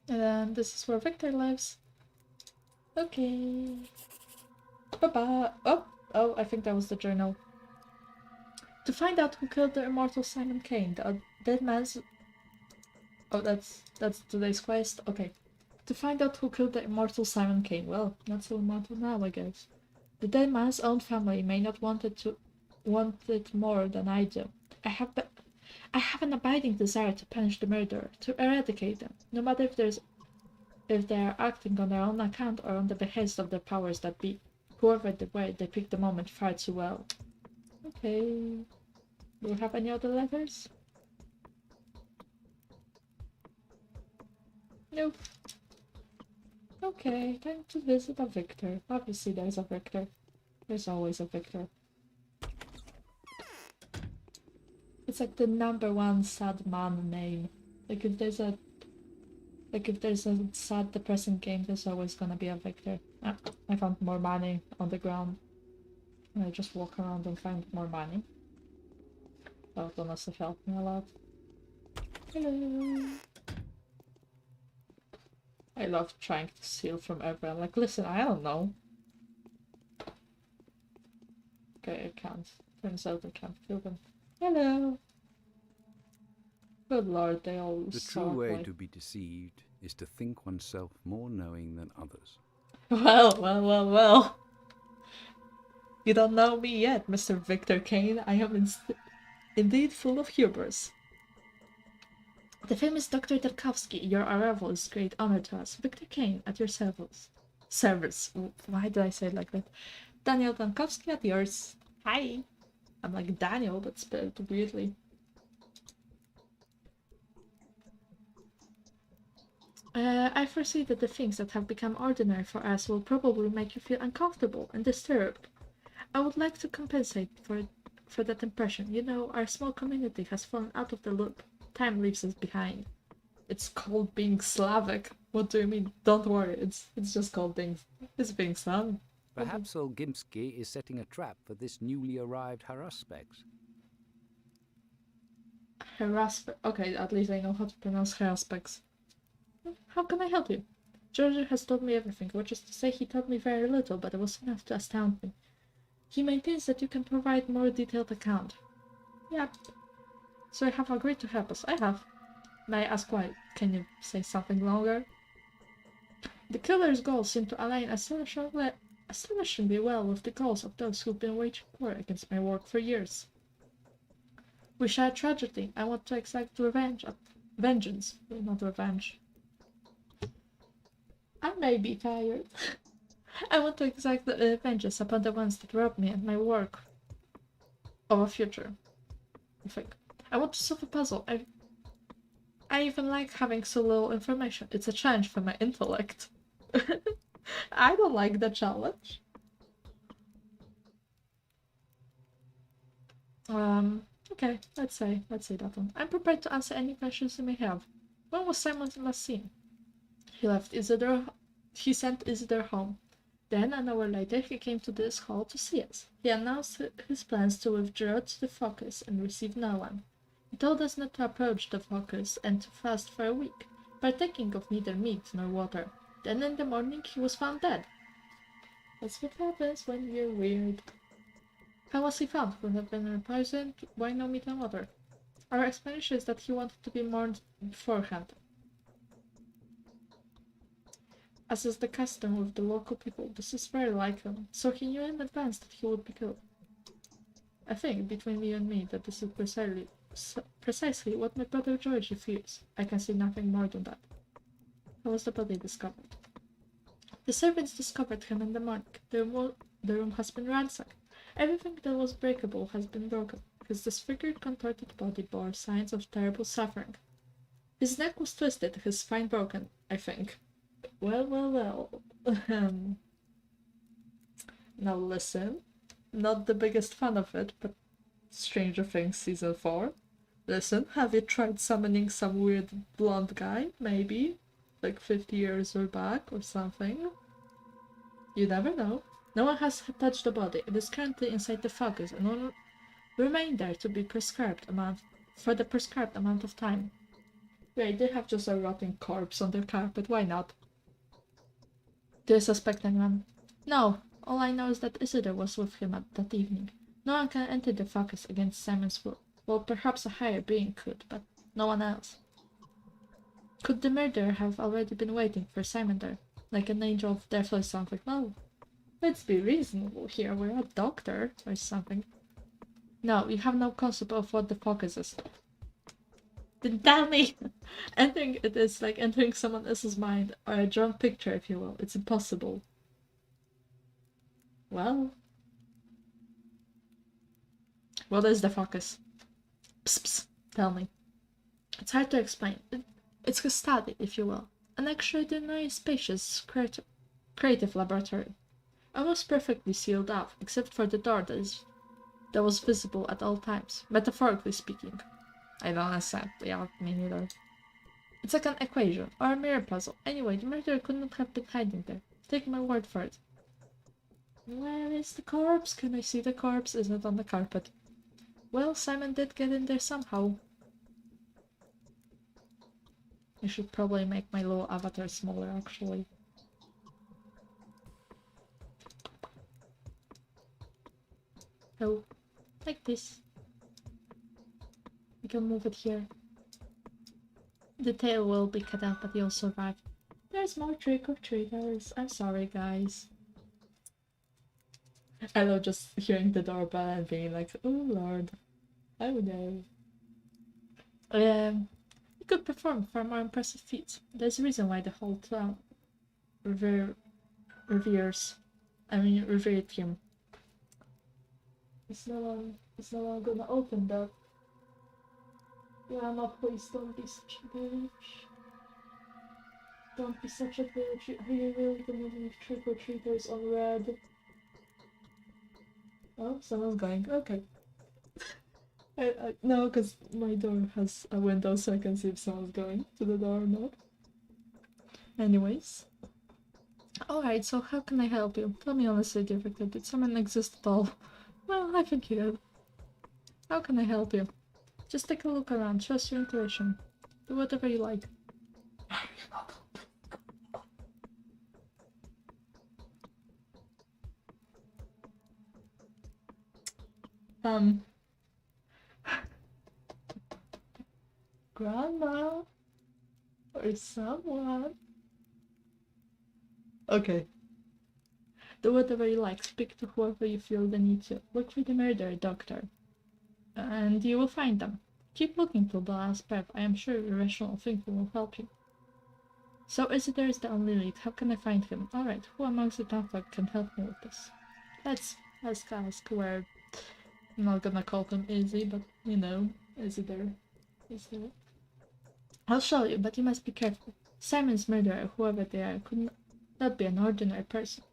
And then this is where Victor lives. Okay. Bye-bye. Oh, I think that was the journal. To find out who killed the immortal Simon Kane, the dead man's... Oh, that's today's quest? Okay. To find out who killed the immortal Simon Kane. Well, not so immortal now, I guess. The dead man's own family may not want it more than I do. I have an abiding desire to punish the murderer, to eradicate them, no matter if they are acting on their own account or on the behest of the powers that be. Whoever they were, they picked the moment far too well. Okay. Do we have any other letters? Nope. Okay, time to visit a Victor. Obviously there's a Victor. There's always a Victor. It's like the #1 sad man name. Like if there's a sad depressing game, there's always gonna be a Victor. Ah, I found more money on the ground. And I just walk around and find more money. That will also help me a lot. Hello. I love trying to steal from everyone. Like, listen, I don't know. Okay, I can't. Turns out I can't kill them. Hello. Good lord, they all The saw true way like... to be deceived is to think oneself more knowing than others. Well. You don't know me yet, Mr. Victor Kane. I am indeed full of hubris. The famous Dr. Tarkovsky, your arrival is great honor to us. Victor Kane, at your service. Why did I say it like that? Daniel Tarkovsky at yours. Hi. I'm like Daniel, but spelled weirdly. I foresee that the things that have become ordinary for us will probably make you feel uncomfortable and disturbed. I would like to compensate for that impression. You know, our small community has fallen out of the loop. Time leaves us behind. It's called being Slavic. What do you mean? Don't worry, it's just called being Slavic. Perhaps old Gimsky is setting a trap for this newly arrived Haruspex. Haruspex. Okay, at least I know how to pronounce Haruspex. How can I help you? George has told me everything, which is to say he told me very little, but it was enough to astound me. He maintains that you can provide more detailed account. Yep. So you have agreed to help us. I have. May I ask why? Can you say something longer? The killer's goals seem to align astonishingly well with the goals of those who've been waging war against my work for years. We share tragedy. I want to exact vengeance, not revenge. I may be tired. I want to exact vengeance upon the ones that robbed me and my work of a future. I think. I want to solve a puzzle. I even like having so little information. It's a challenge for my intellect. I don't like the challenge. Okay, let's say that one. I'm prepared to answer any questions you may have. When was Simon last seen? He sent Isidore home. Then, an hour later, he came to this hall to see us. He announced his plans to withdraw to the Focus and receive no one. He told us not to approach the Focus and to fast for a week, partaking of neither meat nor water. Then in the morning he was found dead. That's what happens when you're weird. How was he found? Would have been poisoned? Why no meat and water? Our explanation is that he wanted to be mourned beforehand. As is the custom with the local people, this is very like him, so he knew in advance that he would be killed. I think, between you and me, that this is precisely what my brother Georgie fears. I can say nothing more than that. How was the body discovered? The servants discovered him in the morning. The room has been ransacked. Everything that was breakable has been broken. His disfigured, contorted body bore signs of terrible suffering. His neck was twisted, his spine broken, I think. Well. Now listen. Not the biggest fan of it, but Stranger Things Season 4. Listen, have you tried summoning some weird blonde guy, maybe? Like 50 years or back or something? You never know. No one has touched the body. It is currently inside the focus and will remain there to be for the prescribed amount of time. Wait, they have just a rotting corpse on their carpet, why not? Do you suspect anyone? No. All I know is that Isidore was with him that evening. No one can enter the focus against Simon's will. Well, perhaps a higher being could, but no one else. Could the murderer have already been waiting for Simon there? Like an angel of death or something? Well, let's be reasonable here. We're a doctor or something. No, you have no concept of what the focus is. Then tell me! Entering it is like entering someone else's mind, or a drawn picture, if you will. It's impossible. Well... What is the focus? Psst, tell me. It's hard to explain. It's a study, if you will. An extraordinary spacious, creative laboratory. Almost perfectly sealed off, except for the door that was visible at all times, metaphorically speaking. I don't understand. Yeah, me neither. It's like an equation, or a mirror puzzle. Anyway, the murderer could not have been hiding there. Take my word for it. Where is the corpse? Can I see the corpse? Is it on the carpet? Well, Simon did get in there somehow. I should probably make my little avatar smaller, actually. Oh, like this. We can move it here. The tail will be cut out, but you'll survive. There's more trick-or-treaters. I'm sorry, guys. I love just hearing the doorbell and being like, oh lord. Oh no. You could perform far more impressive feats. There's a reason why the whole town revered him. It's no one gonna open that. Grandma, please don't be such a bitch. Don't be such a bitch. Are you really gonna leave trick-or-treaters on red? Oh, someone's going. Okay. No, because my door has a window, so I can see if someone's going to the door or not. Anyways. Alright, so how can I help you? Tell me honestly, dear Victor, did someone exist at all? Well, I think you did. How can I help you? Just take a look around, trust your intuition. Do whatever you like. Grandma? Or someone? Okay. Do whatever you like, speak to whoever you feel the need to. Look for the murderer, Doctor. And you will find them. Keep looking till the last breath. I am sure your rational thinking will help you. So Isidore is the only lead. How can I find him? Alright, who amongst the townfolk can help me with this? Let's ask where... I'm not gonna call him Izzy, but you know, Isidore. I'll show you, but you must be careful. Simon's murderer, whoever they are, could not be an ordinary person.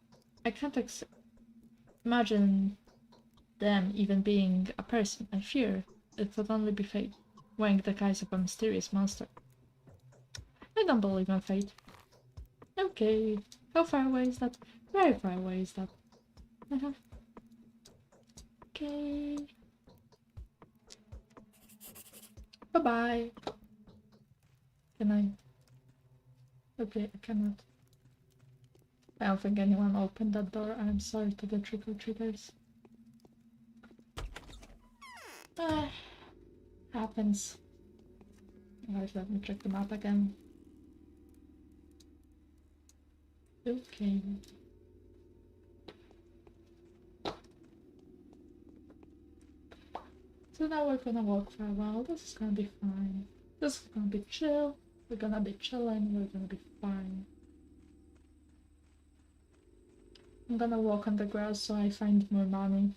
I can't imagine them even being a person. I fear it would only be fate, wearing the guise of a mysterious monster. I don't believe in fate. Okay. How far away is that? Very far away is that. Okay. Bye-bye. Can I? Okay, I cannot. I don't think anyone opened that door. I'm sorry to the trick-or-treaters. Happens. Alright, let me check the map again. Okay. So now we're gonna walk for a while. This is gonna be fine. This is gonna be chill. We're gonna be chilling. We're gonna be fine. I'm gonna walk on the grass so I find more money.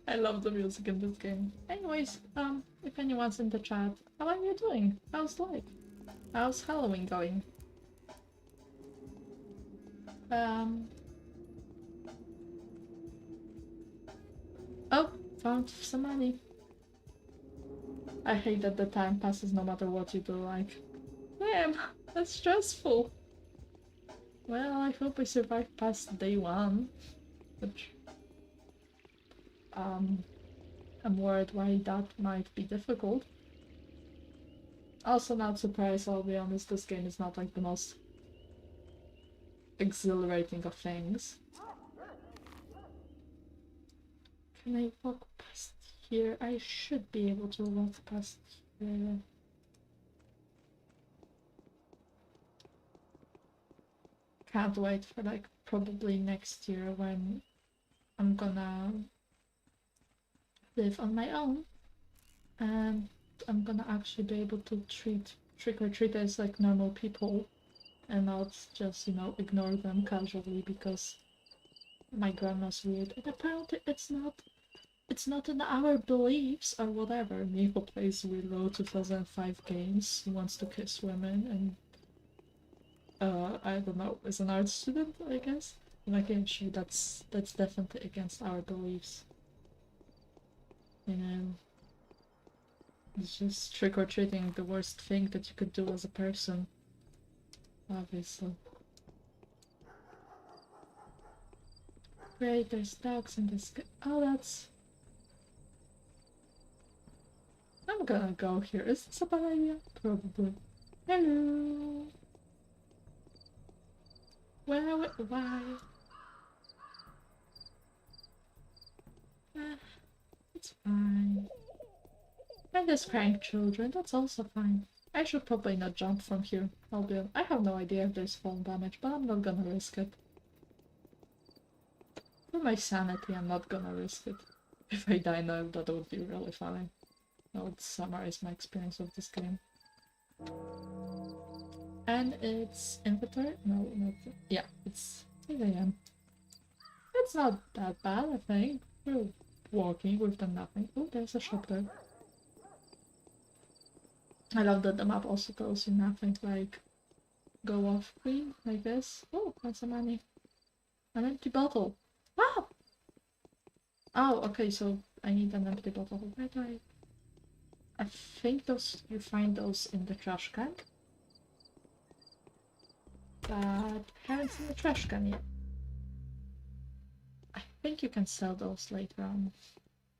I love the music in this game. Anyways, if anyone's in the chat, how are you doing? How's life? How's Halloween going? Oh, found some money. I hate that the time passes no matter what you do, like... Damn, that's stressful. Well, I hope I survive past day 1. Which... I'm worried why that might be difficult. Also not surprised, I'll be honest, this game is not like the most exhilarating of things. Can I walk past here? I should be able to walk past here. Can't wait for like probably next year when I'm gonna live on my own and I'm gonna actually be able to treat trick-or-treaters like normal people and not just, you know, ignore them casually because my grandma's weird. And apparently it's not in our beliefs or whatever. Me who plays Willow 2005 games, who wants to kiss women and I don't know, is an art student, I guess. And I can show that's definitely against our beliefs. You know, it's just trick-or-treating the worst thing that you could do as a person. Obviously. Great, there's dogs in this. Oh, that's. I'm gonna go here. Is this a bad idea? Probably. Hello. Why? It's fine. And there's crying children. That's also fine. I should probably not jump from here. I have no idea if there's fall damage, but I'm not gonna risk it. For my sanity, I'm not gonna risk it. If I die now, that would be really funny. That would summarize my experience of this game. And it's inventory? No, not. Yeah, it's 8 AM. It's not that bad, I think. We're walking, we've done nothing. Oh, there's a shop there. I love that the map also tells you nothing, like go off screen, like this. Oh, that's some money. An empty bottle. Ah! Oh, okay, so I need an empty bottle. Where do I think you find those in the trash can. But haven't seen the trash can yet. I think you can sell those later on.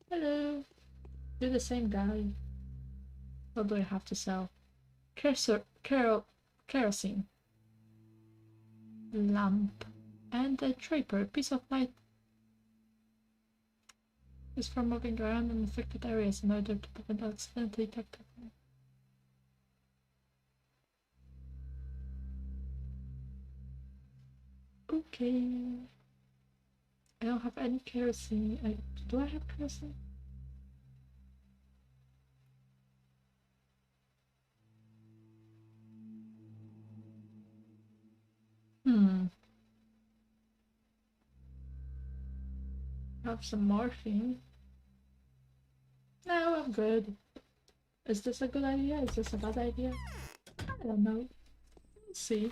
Hello. You're the same guy. What do I have to sell? Kerosene. Lamp. And a draper. Piece of light is for moving around in affected areas in order to prevent accidentally detected. Okay. I don't have any kerosene. Do I have kerosene? Have some morphine. No, I'm good. Is this a good idea? Is this a bad idea? I don't know. Let's see.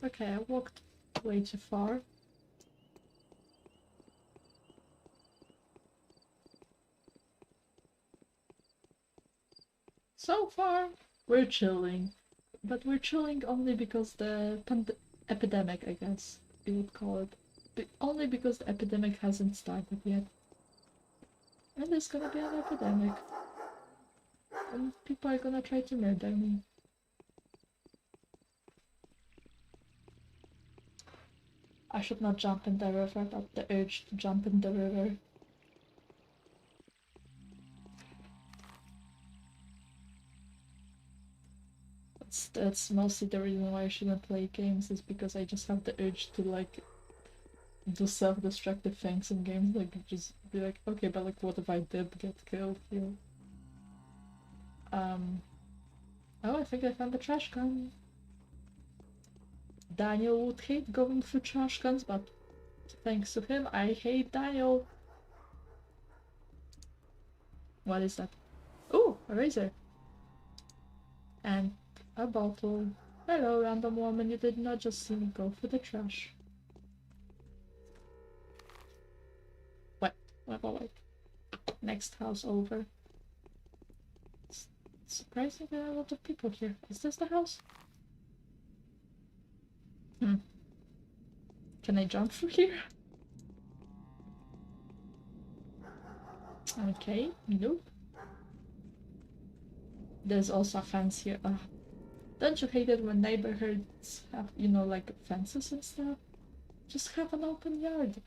Okay, I walked way too far. So far, we're chilling. But we're chilling only because the epidemic, I guess you would call it. Only because the epidemic hasn't started yet. And there's gonna be an epidemic. And people are gonna try to murder me. I should not jump in the river, but the urge to jump in the river. What's That's mostly the reason why I shouldn't play games, is because I just have the urge to like do self-destructive things in games, like just be like, okay, but like what if I did get killed here? Oh, I think I found the trash can. Daniel would hate going through trash cans, but thanks to him, I hate Daniel. What is that? Oh, a razor. And a bottle. Hello, random woman, you did not just see me go through the trash. Wait. Next house over. It's surprisingly a lot of people here. Is this the house? Can I jump through here? Okay, nope. There's also a fence here. Don't you hate it when neighborhoods have, you know, like fences and stuff? Just have an open yard.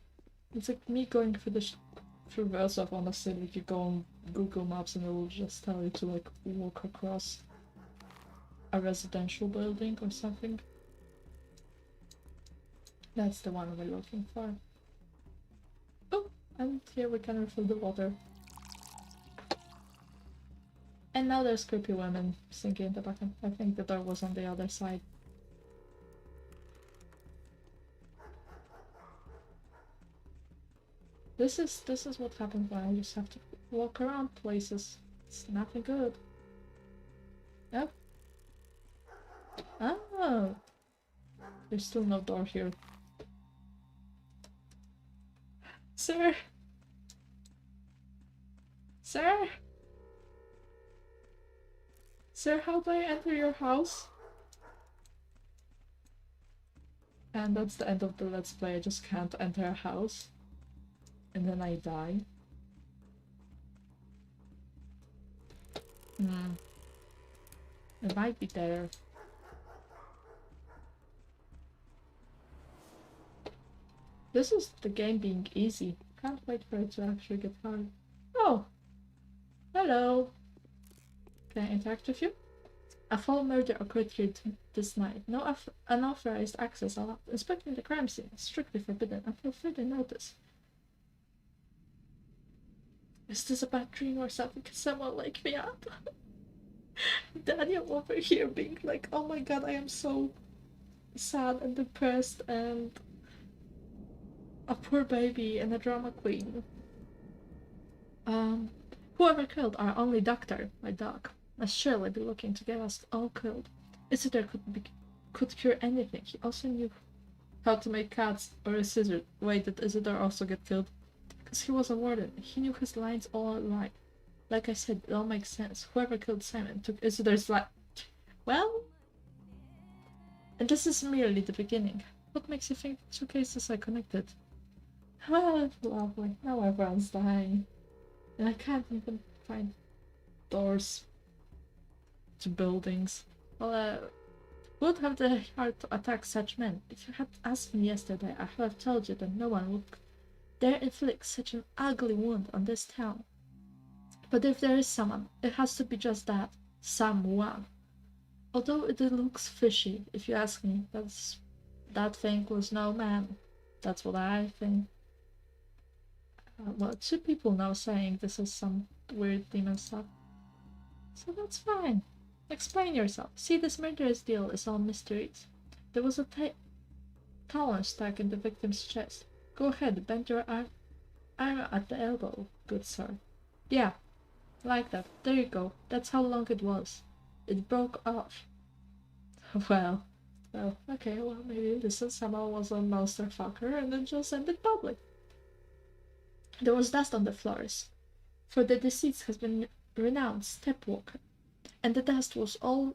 It's like me going through Velsoft on a city. You go on Google Maps and it will just tell you to like walk across a residential building or something. That's the one we're looking for. Oh, and here we can refill the water. And now there's creepy women singing in the background. I think the door was on the other side. This is what happens when I just have to walk around places. It's nothing good. Yep. Oh. There's still no door here. Sir? Sir? Sir, how do I enter your house? And that's the end of the Let's Play. I just can't enter a house. And then I die. It might be there. This is the game being easy. Can't wait for it to actually get hard. Oh! Hello! Can I interact with you? A foul murder occurred here this night. No unauthorized access allowed. Inspecting the crime scene is strictly forbidden until further notice. Is this a bad dream or something? Can someone wake me up? Daniel over here being like, oh my god, I am so sad and depressed and a poor baby and a drama queen. Whoever killed our only doctor, my dog, must surely be looking to get us all killed. Isidore could cure anything. He also knew how to make cuts or a scissor. Wait, did Isidore also get killed? Because he was a warden. He knew his lines all right. Like I said, it all makes sense. Whoever killed Simon took Isidore's life. Well, and this is merely the beginning. What makes you think the two cases are connected? Ah, lovely. Now everyone's dying. And I can't even find doors to buildings. Well, who would have the heart to attack such men? If you had asked me yesterday, I would have told you that no one would dare inflict such an ugly wound on this town. But if there is someone, it has to be just that. Someone. Although it looks fishy, if you ask me, that thing was no man. That's what I think. Well, two people now saying this is some weird demon stuff. So that's fine. Explain yourself. See, this murderous deal is all mysteries. There was a talon stuck in the victim's chest. Go ahead, bend your arm at the elbow, good sir. Yeah, like that. There you go. That's how long it was. It broke off. Well, okay, well, maybe this someone was a monster fucker and then just ended public. There was dust on the floors, for the deceased has been renowned stepwalker, and the dust was all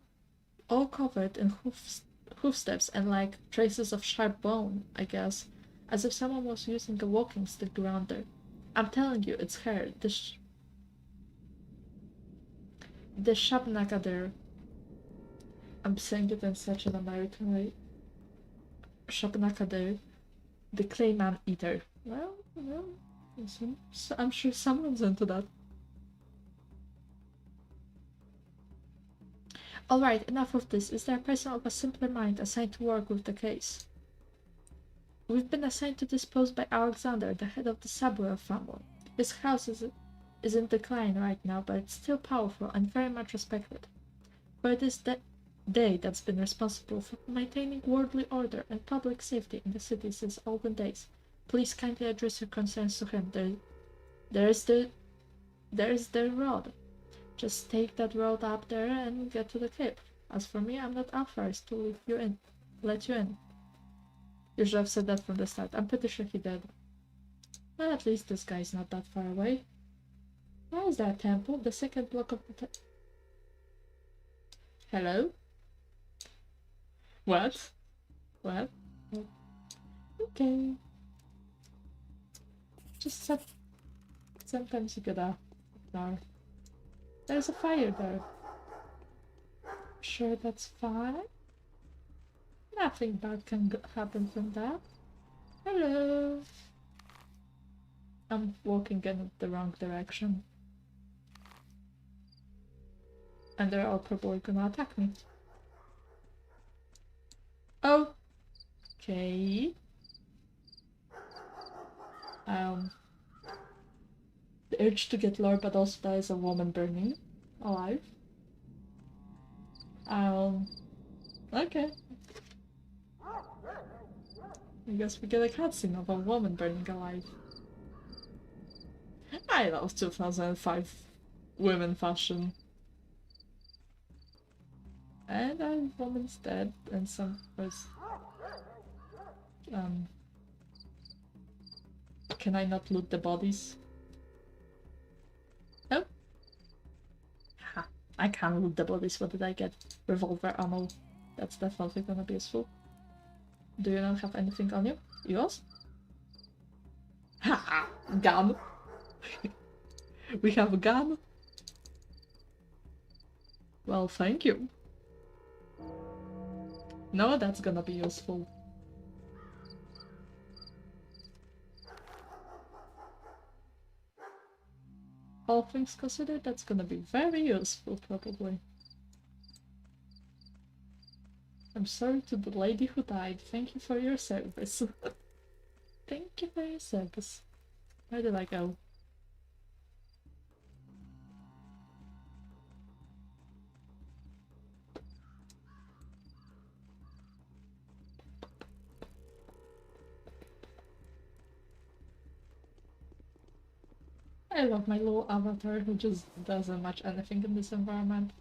covered in hoof steps and like traces of sharp bone, I guess, as if someone was using a walking stick around there. I'm telling you, it's her, the Shabnakader. I'm saying it in such an American way. Shabnakader, the clay man eater. Well, I'm sure someone's into that. Alright, enough of this. Is there a person of a simpler mind assigned to work with the case? We've been assigned to dispose by Alexander, the head of the Sabuev family. His house is in decline right now, but it's still powerful and very much respected. For it is they that's been responsible for maintaining worldly order and public safety in the city since olden days. Please kindly address your concerns to him. There's the road. Just take that road up there and get to the cave. As for me, I'm not authorized to let you in. You should have said that from the start. I'm pretty sure he did. Well, at least this guy's not that far away. Where is that temple? The second block of the Hello? What? What? Okay. Just sometimes you gotta ignore. There's a fire there. Sure, that's fine. Nothing bad can happen from that. Hello. I'm walking in the wrong direction. And they're all probably gonna attack me. Oh. Okay. The urge to get lower, but also there is a woman burning alive. Okay. I guess we get a cutscene of a woman burning alive. I love 2005 women fashion. And a woman's dead, and some was. Can I not loot the bodies? Oh! Ha! I can loot the bodies. What did I get? Revolver ammo. That's definitely gonna be useful. Do you not have anything on you? Yours? Ha! Gun! We have a gun? Well, thank you. No, that's gonna be useful. All things considered, that's gonna be very useful, probably. I'm sorry to the lady who died. Thank you for your service. Thank you for your service. Where did I go? I love my little avatar who just doesn't much anything in this environment.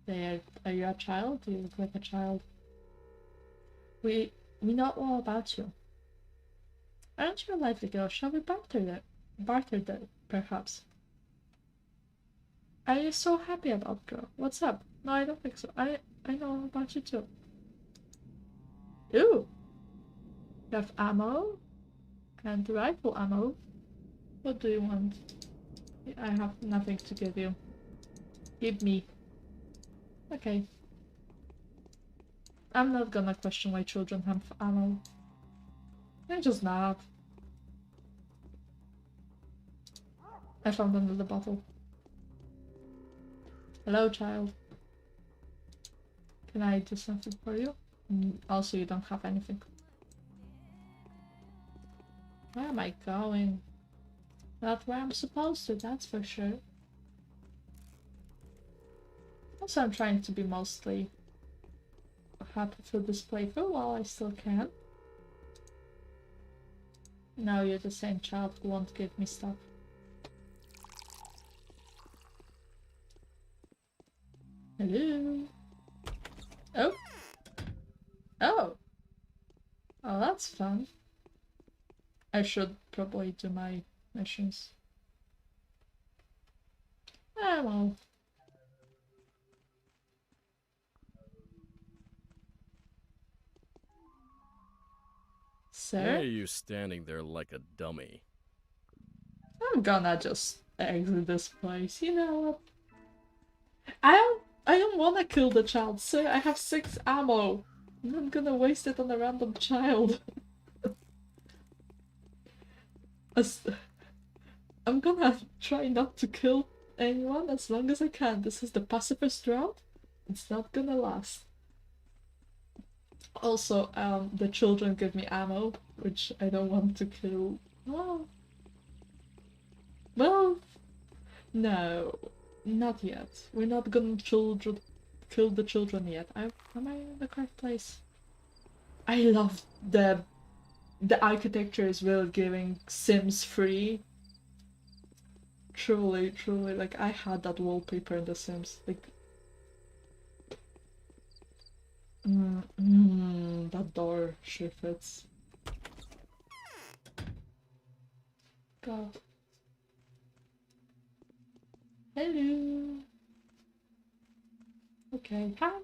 There, are you a child? You look like a child. We know all about you. Aren't you a lively girl? Shall we barter that, perhaps? Are you so happy about girl? What's up? No, I don't think so. I know all about you too. Ooh! You have ammo? And rifle ammo? What do you want? I have nothing to give you. Give me. Okay. I'm not gonna question why children have ammo. They're just not. I found another bottle. Hello, child. Can I do something for you? Also, you don't have anything. Where am I going? Not where I'm supposed to, that's for sure. Also, I'm trying to be mostly happy for this playthrough while I still can. No, you're the same child who won't give me stuff. Hello? Oh! Oh! Oh, that's fun. I should probably do my missions. Ah, well. Sir? Why are you standing there like a dummy? I'm gonna just exit this place, you know what? I don't wanna kill the child, sir. I have 6 ammo. I'm not gonna waste it on a random child. I'm gonna try not to kill anyone as long as I can. This is the pacifist route. It's not gonna last. Also, the children give me ammo, which I don't want to kill. Well, no, not yet. We're not gonna kill the children yet. Am I in the correct place? I love the architecture is really giving Sims 3. Truly, truly, like I had that wallpaper in The Sims. Like, that door sure fits. God. Hello. Okay, hi.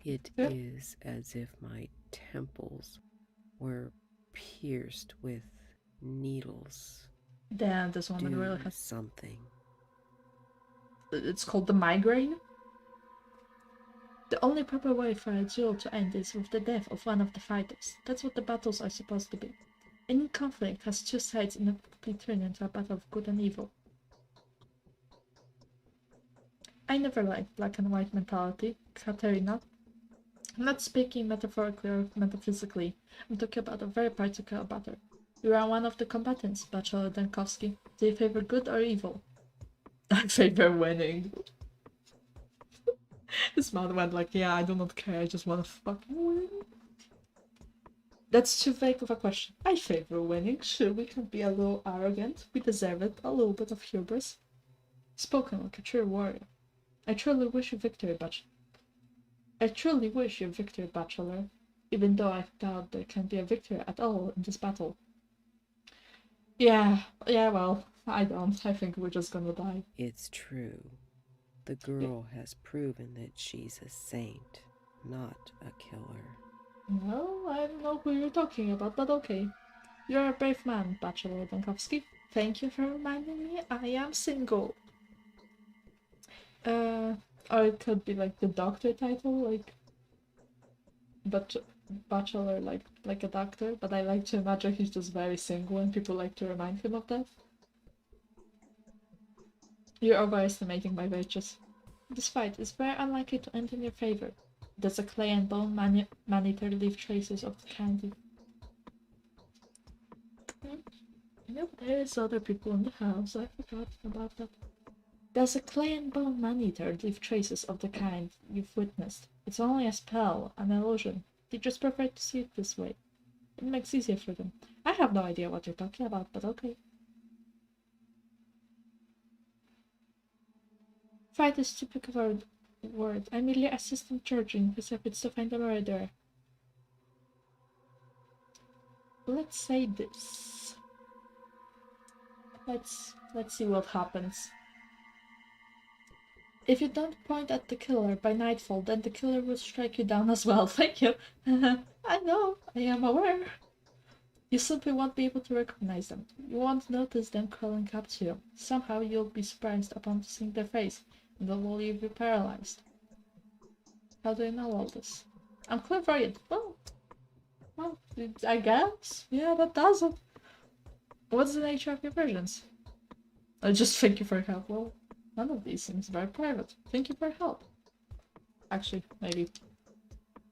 It Yeah. is as if my temples were pierced with needles. Damn, this woman Do really has. something. It's called the migraine. The only proper way for a duel to end is with the death of one of the fighters. That's what the battles are supposed to be. Any conflict has two sides and inevitably turn into a battle of good and evil. I never liked black and white mentality, Katerina. I'm not speaking metaphorically or metaphysically. I'm talking about a very particular battle. You are one of the combatants, Bachelor Dankowski. Do you favor good or evil? I favor winning. This man went like, yeah, I do not care, I just want to fucking win. That's too vague of a question. I favor winning. Sure, we can be a little arrogant. We deserve it. A little bit of hubris. Spoken like a true warrior. I truly wish you victory, Bachelor. Even though I doubt there can be a victory at all in this battle. Yeah, well, I don't. I think we're just gonna die. It's true. The girl has proven that she's a saint, not a killer. Well, I don't know who you're talking about, but okay. You're a brave man, Bachelor Dankowski. Thank you for reminding me I am single. Or it could be like the doctor title, like, but Bachelor, like a doctor, but I like to imagine he's just very single and people like to remind him of that. You're overestimating my virtues. This fight is very unlikely to end in your favor. Does a clay and bone monitor leave traces of the candy? Yep, there's other people in the house. I forgot about that. Does a clay and bone man-eater leave traces of the kind you've witnessed? It's only a spell, an illusion. They just prefer to see it this way. It makes it easier for them. I have no idea what you're talking about, but okay. Fight is too big of a word. I merely assist in charging his efforts to find the murderer. Let's say this. Let's see what happens. If you don't point at the killer by nightfall, then the killer will strike you down as well. Thank you. I know, I am aware. You simply won't be able to recognize them. You won't notice them crawling up to you. Somehow you'll be surprised upon seeing their face, and they will leave you paralyzed. How do you know all this? I'm clairvoyant. Well, I guess. Yeah, that does it. What's the nature of your visions? I just thank you for your help. Well, none of these seems very private. Thank you for your help. Actually, maybe.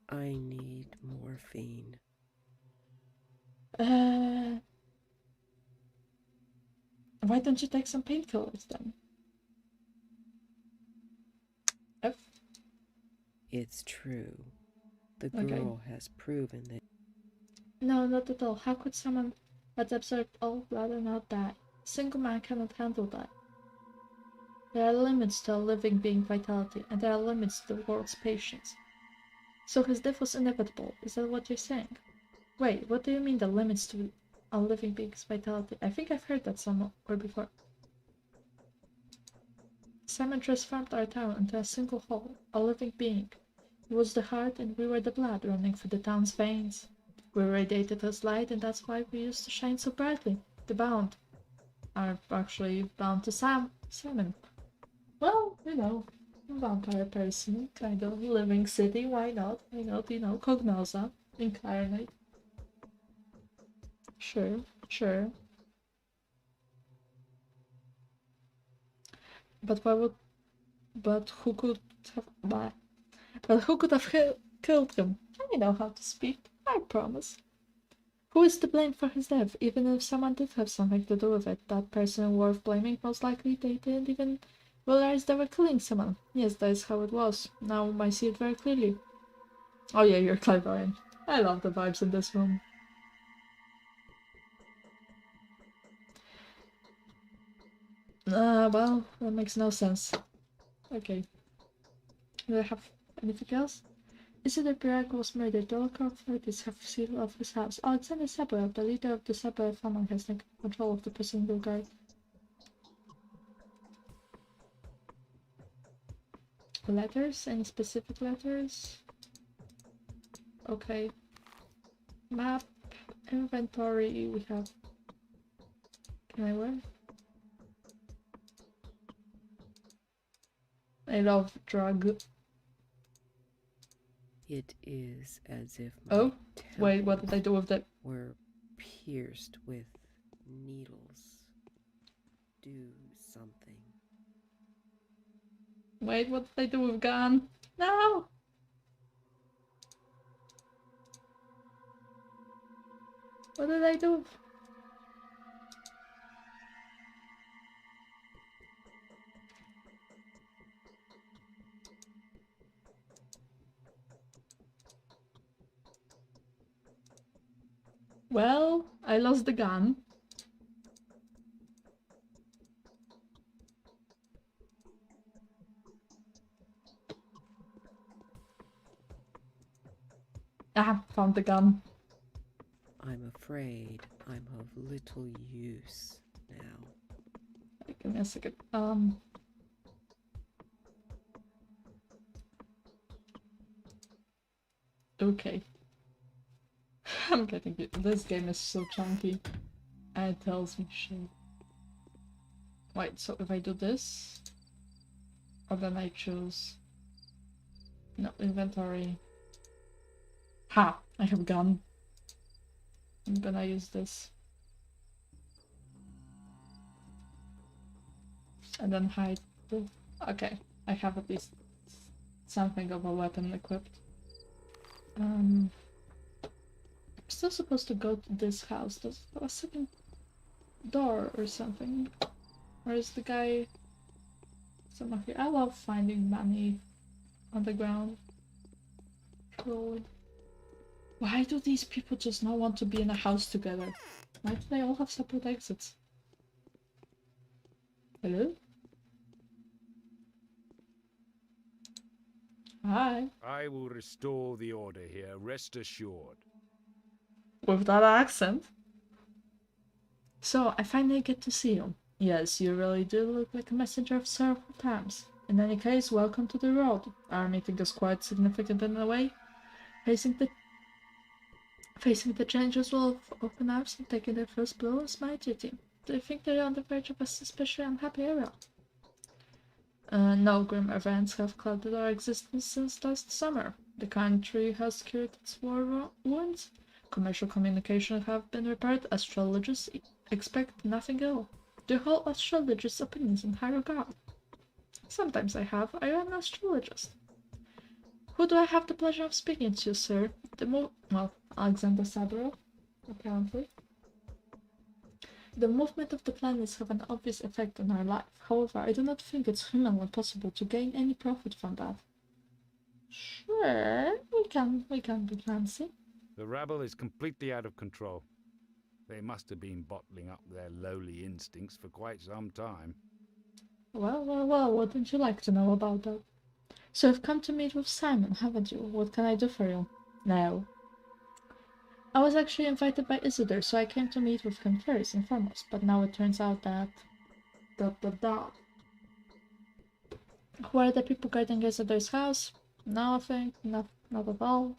I need morphine. Why don't you take some painkillers then? F. It's true. The girl has proven that. No, not at all. How could someone that's absorbed all blood and not die? A single man cannot handle that. There are limits to a living being's vitality, and there are limits to the world's patience. So his death was inevitable. Is that what you're saying? Wait, what do you mean the limits to a living being's vitality? I think I've heard that somewhere before. Simon transformed our town into a single whole, a living being. He was the heart and we were the blood running through the town's veins. We radiated his light and that's why we used to shine so brightly. The bound are actually bound to Simon. Well, you know, vampire person, kind of living city, why not? Why not, you know, Cognosa, incarnate. Sure. But why would... But who could have... Blah. But who could have killed him? I know how to speak, I promise. Who is to blame for his death? Even if someone did have something to do with it, that person worth blaming, most likely they didn't even realize they were killing someone. Yes, that is how it was. Now I see it very clearly. Oh yeah, you're clairvoyant. I love the vibes in this room. Well, that makes no sense. Okay. Do I have anything else? Isidore Pirag was murdered. The local authorities have sealed off his house. Alexander Saburov, the leader of the Saburov family, has taken control of the Presidential Guard. Letters? Any specific letters? Okay. Map. Inventory. We have... Can I wear? I love drug. It is as if my Oh? Wait, what did I do with that? were pierced with needles. Do something. Wait, what did I do with gun? No! What did I do? Well, I lost the gun. Ah, found the gun. I'm afraid I'm of little use now. Give me a second. Okay. I'm getting it. This game is so chunky. And it tells me shit. Wait, so if I do this, or then I choose... No, inventory. Ha! I have gun. I'm gonna use this. And then hide. Okay, I have at least something of a weapon equipped. I'm still supposed to go to this house. There's a second door or something. Where is the guy? Somewhere here. I love finding money on the ground. Truly. Why do these people just not want to be in a house together? Why do they all have separate exits? Hello? Hi. I will restore the order here, rest assured. With that accent? So, I finally get to see you. Yes, you really do look like a messenger of several times. In any case, welcome to the road. Our meeting is quite significant in a way. Facing the changes of open arms and taking their first blow is my duty. Do you think they're on the verge of a especially unhappy era? No grim events have clouded our existence since last summer. The country has cured its war wounds. Commercial communication have been repaired. Astrologists expect nothing ill. Do you hold astrologists' opinions in high regard? Sometimes I have. I am an astrologist. Who do I have the pleasure of speaking to, sir? Well, Alexander Saburov, apparently. The movement of the planets have an obvious effect on our life. However, I do not think it's humanly possible to gain any profit from that. Sure, we can be fancy. The rabble is completely out of control. They must have been bottling up their lowly instincts for quite some time. Well, wouldn't you like to know about that? So you've come to meet with Simon, haven't you? What can I do for you? No. I was actually invited by Isidore, so I came to meet with him first and foremost, but now it turns out that... Who are the people guarding Isidore's house? Nothing, not at all.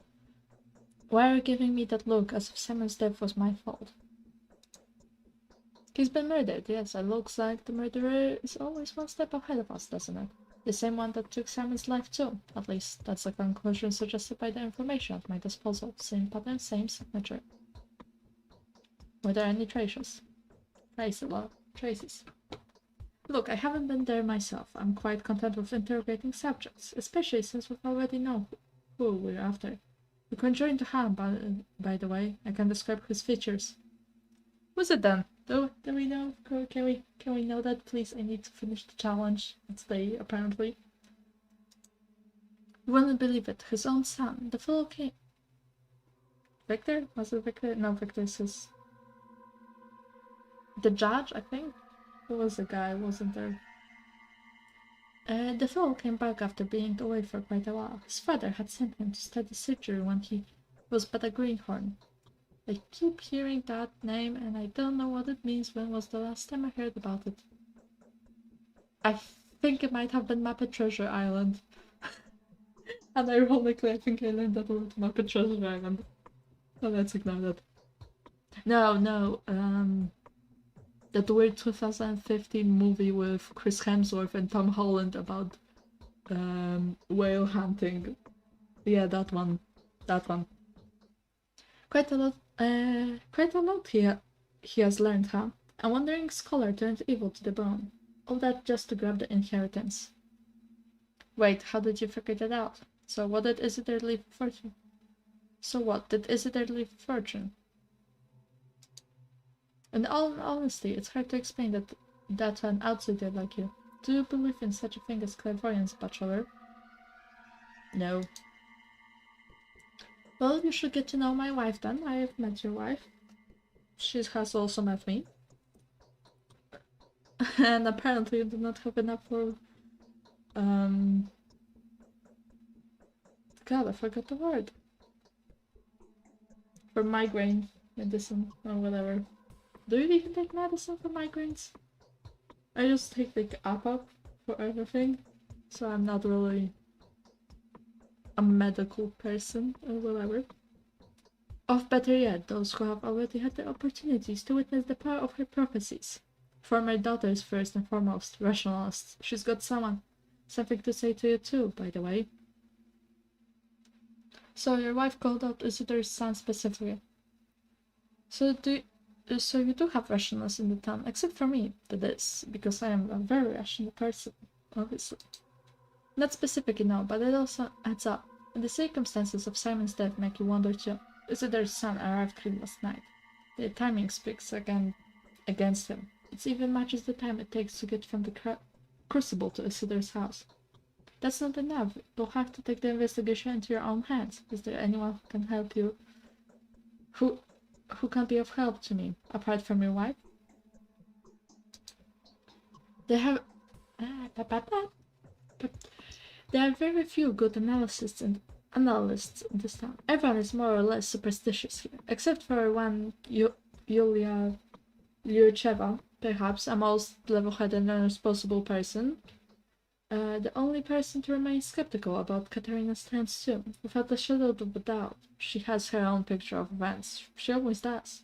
Why are you giving me that look, as if Simon's death was my fault? He's been murdered, yes, it looks like the murderer is always one step ahead of us, doesn't it? The same one that took Simon's life too. At least, that's the conclusion suggested by the information at my disposal. Same pattern, same signature. Were there any traces? Traces. Look, I haven't been there myself. I'm quite content with interrogating subjects, especially since we already know who we're after. We conjuring the harm, by the way. I can describe his features. Who's it then? Do we know? Can we know that, please? I need to finish the challenge today, apparently. You wouldn't believe it. His own son. The fellow came. Victor? Was it Victor? No, Victor says. The judge, I think? There was a guy, wasn't there? The fellow came back after being away for quite a while. His father had sent him to study surgery when he was but a greenhorn. I keep hearing that name and I don't know what it means. When was the last time I heard about it? I think it might have been Muppet Treasure Island. And ironically, I think I learned that word Muppet Treasure Island. So let's ignore that. No, that weird 2015 movie with Chris Hemsworth and Tom Holland about whale hunting. Yeah, that one. Quite a lot he has learned, huh? A wandering scholar turned evil to the bone. All that just to grab the inheritance. Wait, how did you figure that out? So what did Isidore leave fortune? In all honesty, it's hard to explain that to an outsider like you. Do you believe in such a thing as clairvoyance, bachelor? No. Well, you should get to know my wife then. I have met your wife. She has also met me. And apparently you do not have enough for... God, I forgot the word. For migraine medicine or whatever. Do you even take medicine for migraines? I just take like APAP for everything. So I'm not really a medical person or whatever. Or better yet, those who have already had the opportunities to witness the power of her prophecies. Former daughters first and foremost, rationalists. She's got something to say to you too, by the way. So your wife called out Isidore's son specifically. So you do have rationalists in the town, except for me, that is, because I am a very rational person, obviously. Not specifically now, but it also adds up. And the circumstances of Simon's death make you wonder too. Isidore's son arrived here last night. The timing speaks against him. It even matches the time it takes to get from the crucible to Isidore's house. That's not enough. You'll have to take the investigation into your own hands. Is there anyone who can help you? Who can be of help to me, apart from your wife? There are very few good analysts in this town. Everyone is more or less superstitious here, except for one Yulia Lyurcheva, perhaps a most level-headed and responsible person. The only person to remain skeptical about Katerina's stance too, without a shadow of a doubt. She has her own picture of events. She always does.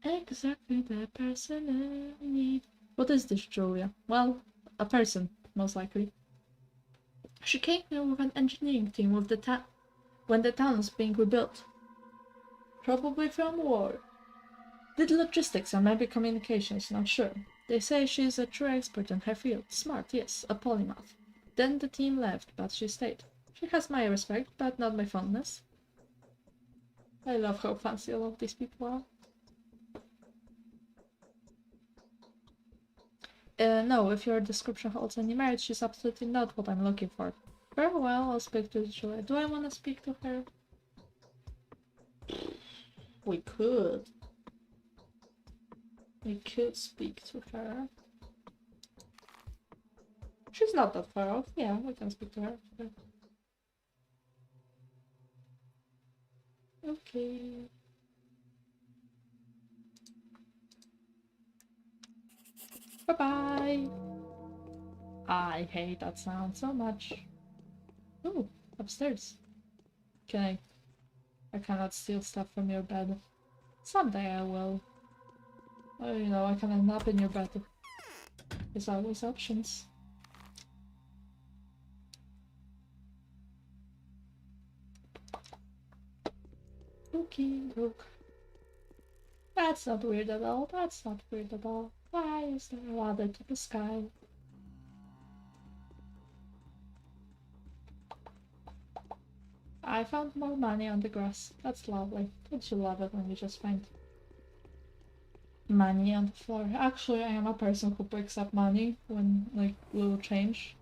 Exactly the person I need. What is this, Julia? Well, a person, most likely. She came here with an engineering team when the town was being rebuilt. Probably from war. Did logistics and maybe communications, not sure. They say she's a true expert in her field. Smart, yes, a polymath. Then the team left, but she stayed. She has my respect, but not my fondness. I love how fancy all of these people are. No, if your description holds any merit, she's absolutely not what I'm looking for. Very well, I'll speak to Julia. Do I want to speak to her? We could. We could speak to her. She's not that far off. Yeah, we can speak to her. Okay. Bye-bye. I hate that sound so much. Ooh, upstairs. I cannot steal stuff from your bed. Someday I will. Oh, you know, I can nap in your bed. There's always options. Okay, look. That's not weird at all. That's not weird at all. Why is there a ladder to the sky? I found more money on the grass. That's lovely. Don't you love it when you just find money on the floor? Actually, I am a person who picks up money when, like, little change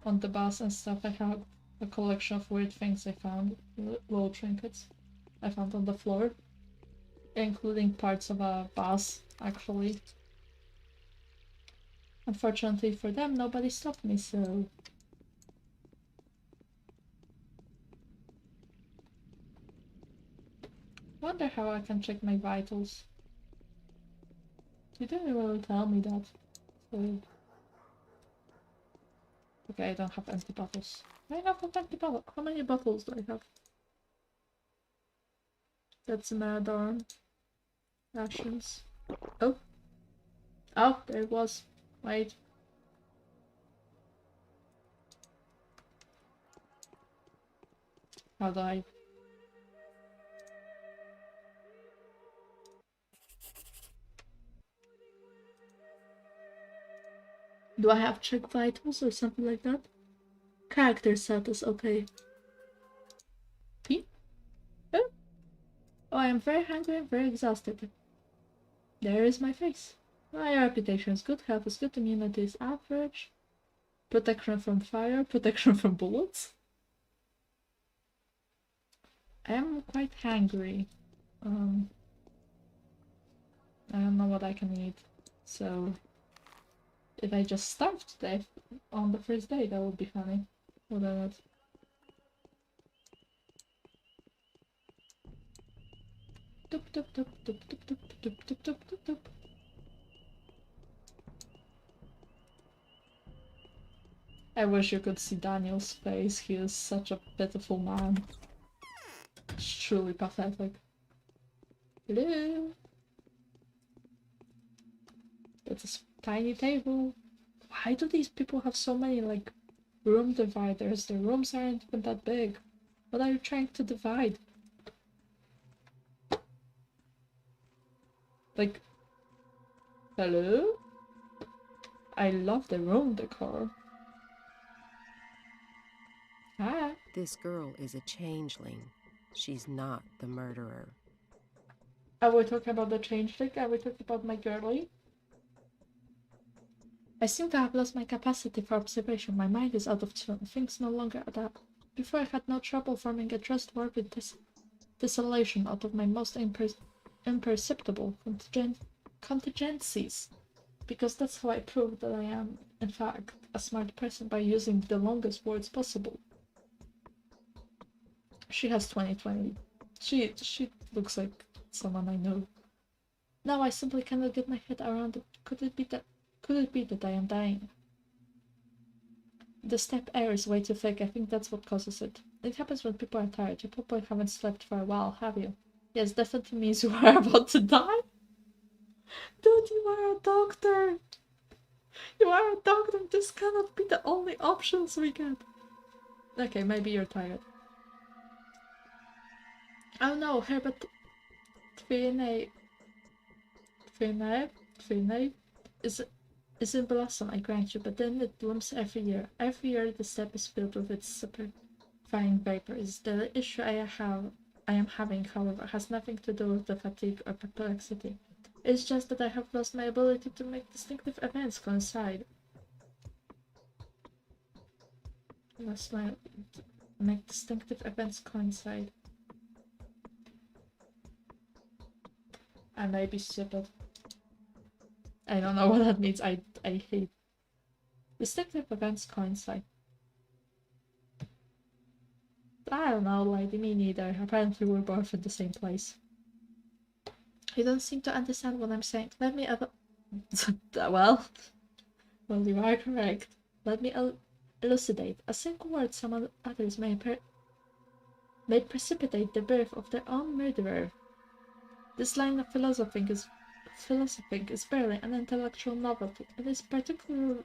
on the bus and stuff. I have a collection of weird things I found, little trinkets I found on the floor, including parts of a bus, actually. Unfortunately for them, nobody stopped me, so... Wonder how I can check my vitals. You didn't really tell me that. So... Okay, I don't have empty bottles. I have an empty bottle. How many bottles do I have? That's another rations. Oh. Oh, there it was. Wait. How do I... Do I have check vitals or something like that? Character status, okay. P? Oh. Oh, I am very hungry and very exhausted. There is my face. My reputation is good, health is good, immunity is average. Protection from fire, protection from bullets. I am quite hungry. I don't know what I can eat. So, if I just starve to death on the first day, that would be funny. Whatever. Doop doop doop doop doop doop doop doop doop doop doop. I wish you could see Daniel's face. He is such a pitiful man. It's truly pathetic. Hello? It's a tiny table. Why do these people have so many, like, room dividers? Their rooms aren't even that big. What are you trying to divide? Like, hello? I love the room decor. Hi. This girl is a changeling. She's not the murderer. Are we talking about the changeling? Are we talking about my girlie? I seem to have lost my capacity for observation. My mind is out of tune. Things no longer adapt. Before I had no trouble forming a trustworthy desolation out of my most imperceptible contingencies. Because that's how I prove that I am, in fact, a smart person by using the longest words possible. She has 2020. She looks like someone I know. Now I simply cannot get my head around it. Could it be that I am dying? The steppe air is way too thick. I think that's what causes it. It happens when people are tired. You probably haven't slept for a while, have you? Yes, definitely means you are about to die. Dude, you are a doctor. You are a doctor. This cannot be the only options we get. Okay, maybe you're tired. Oh no, Herbert Trinay is in blossom, I grant you, but then it blooms every year. Every year the steppe is filled with its superfine vapors. The issue I am having, however, has nothing to do with the fatigue or perplexity. It's just that I have lost my ability to make distinctive events coincide. Make distinctive events coincide. I may be stupid. I don't know what that means. I hate distinctive events coincide. I don't know, lady, me neither. Apparently we're both in the same place. You don't seem to understand what I'm saying. Let me well, you are correct. Let me elucidate. A single word some others may precipitate the birth of their own murderer. This line of philosophing is barely an intellectual novelty. It is particularly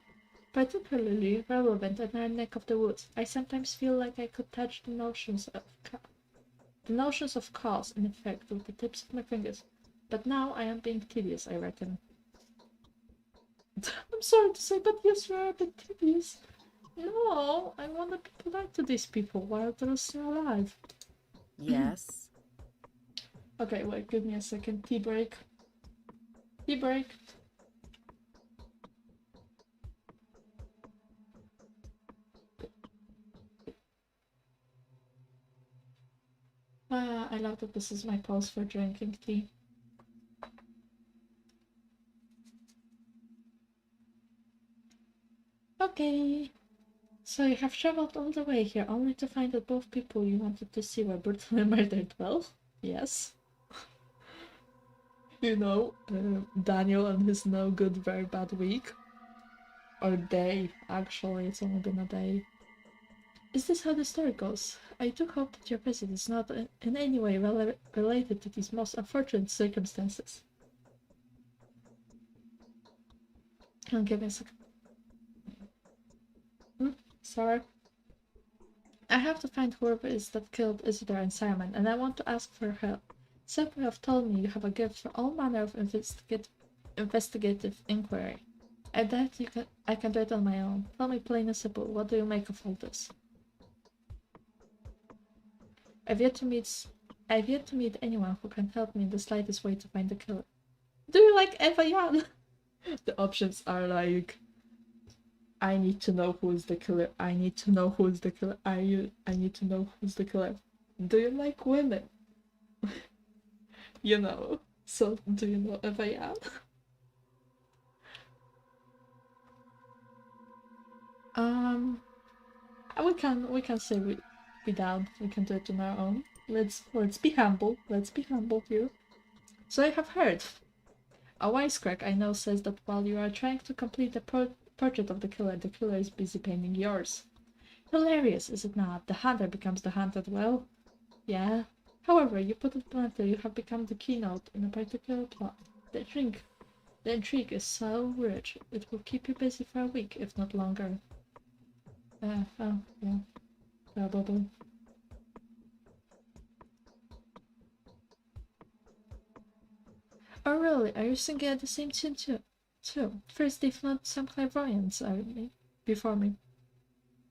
relevant in our neck of the woods. I sometimes feel like I could touch the notions of cause and effect with the tips of my fingers. But now I am being tedious, I reckon. I'm sorry to say, but yes, you're a bit tedious. No, I want to be polite to these people while they're still alive. Yes. Okay, wait, give me a second. Tea break. Tea break. I love that this is my pause for drinking tea. Okay. So you have traveled all the way here only to find that both people you wanted to see were brutally murdered. Well, yes. You know, Daniel and his no good, very bad week. Or day, actually, it's only been a day. Is this how the story goes? I do hope that your visit is not in any way related to these most unfortunate circumstances. Give me a second. Sorry. I have to find whoever it is that killed Isidore and Simon, and I want to ask for help. Several have told me you have a gift for all manner of investigative inquiry. I doubt I can do it on my own. Tell me plain and simple, what do you make of all this? I've yet to meet anyone who can help me in the slightest way to find the killer. Do you like Eva Jan? The options are like, I need to know who is the killer. I need to know who is the killer. I need to know who's the killer. Do you like women? You know. So, do you know Eva Jan? We can say we down. We can do it on our own. Let's be humble. Let's be humble here. So I have heard. A wisecrack I know says that while you are trying to complete the portrait of the killer is busy painting yours. Hilarious, is it not? The hunter becomes the hunted. Well, yeah. However, you put it bluntly, you have become the keynote in a particular plot. The intrigue is so rich, it will keep you busy for a week, if not longer. Oh, yeah. Probably. Oh really? Are you singing at the same tune too? First they've not some clairvoyants before me.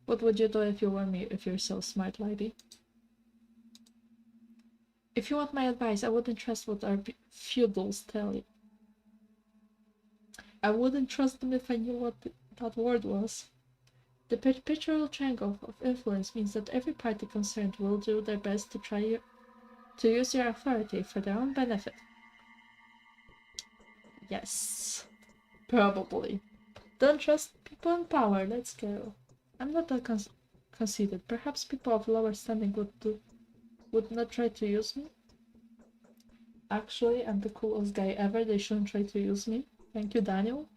What would you do if you were me, if you're so smart, lady? If you want my advice, I wouldn't trust what our feudals tell you. I wouldn't trust them if I knew what that word was. The perpetual triangle of influence means that every party concerned will do their best to try to use your authority for their own benefit. Yes, probably. Don't trust people in power, let's go. I'm not that conceited. Perhaps people of lower standing would not try to use me. Actually, I'm the coolest guy ever. They shouldn't try to use me. Thank you, Daniel.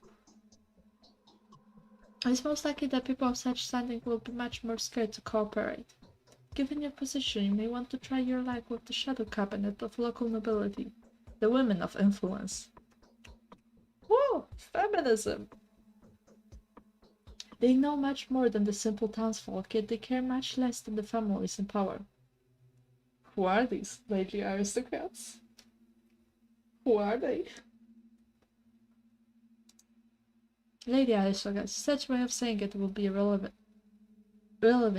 It's most likely that people of such standing will be much more scared to cooperate. Given your position, you may want to try your luck with the shadow cabinet of local nobility, the women of influence. Whoa! Feminism! They know much more than the simple townsfolk, yet they care much less than the families in power. Who are these lady aristocrats? Who are they? Lady aristocrats, such way of saying it would be relevant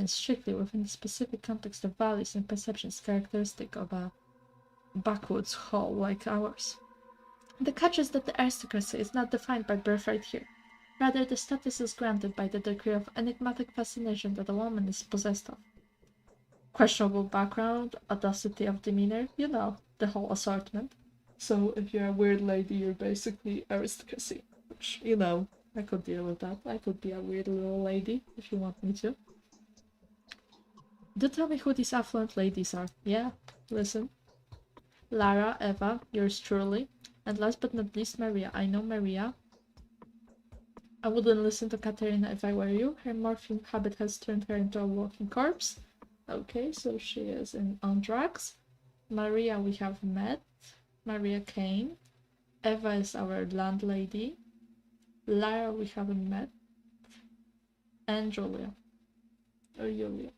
strictly within the specific context of values and perceptions characteristic of a backwoods hall like ours. The catch is that the aristocracy is not defined by birthright here. Rather, the status is granted by the degree of enigmatic fascination that a woman is possessed of. Questionable background, audacity of demeanor, you know, the whole assortment. So if you're a weird lady, you're basically aristocracy. Which, you know, I could deal with that. I could be a weird little lady if you want me to. Do tell me who these affluent ladies are. Yeah, listen. Lara, Eva, yours truly. And last but not least, Maria. I know Maria. I wouldn't listen to Katerina if I were you. Her morphine habit has turned her into a walking corpse. Okay, so she is on drugs. Maria we have met. Maria Kane. Eva is our landlady. Lara we haven't met. And Julia. Or Julia.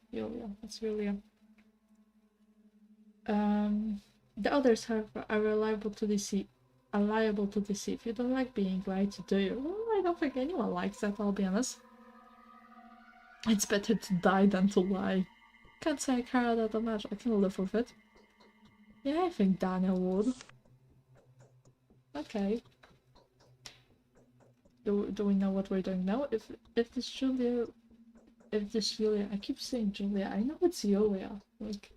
That's Julia. The others are liable to deceive. You don't like being lied to, do you? Well, I don't think anyone likes that, I'll be honest. It's better to die than to lie. Can't say I care that much, I can live with it. Yeah, I think Daniel would. Okay. Do we know what we're doing now? If this Julia... If this Julia... I keep saying Julia, I know it's Julia. Like...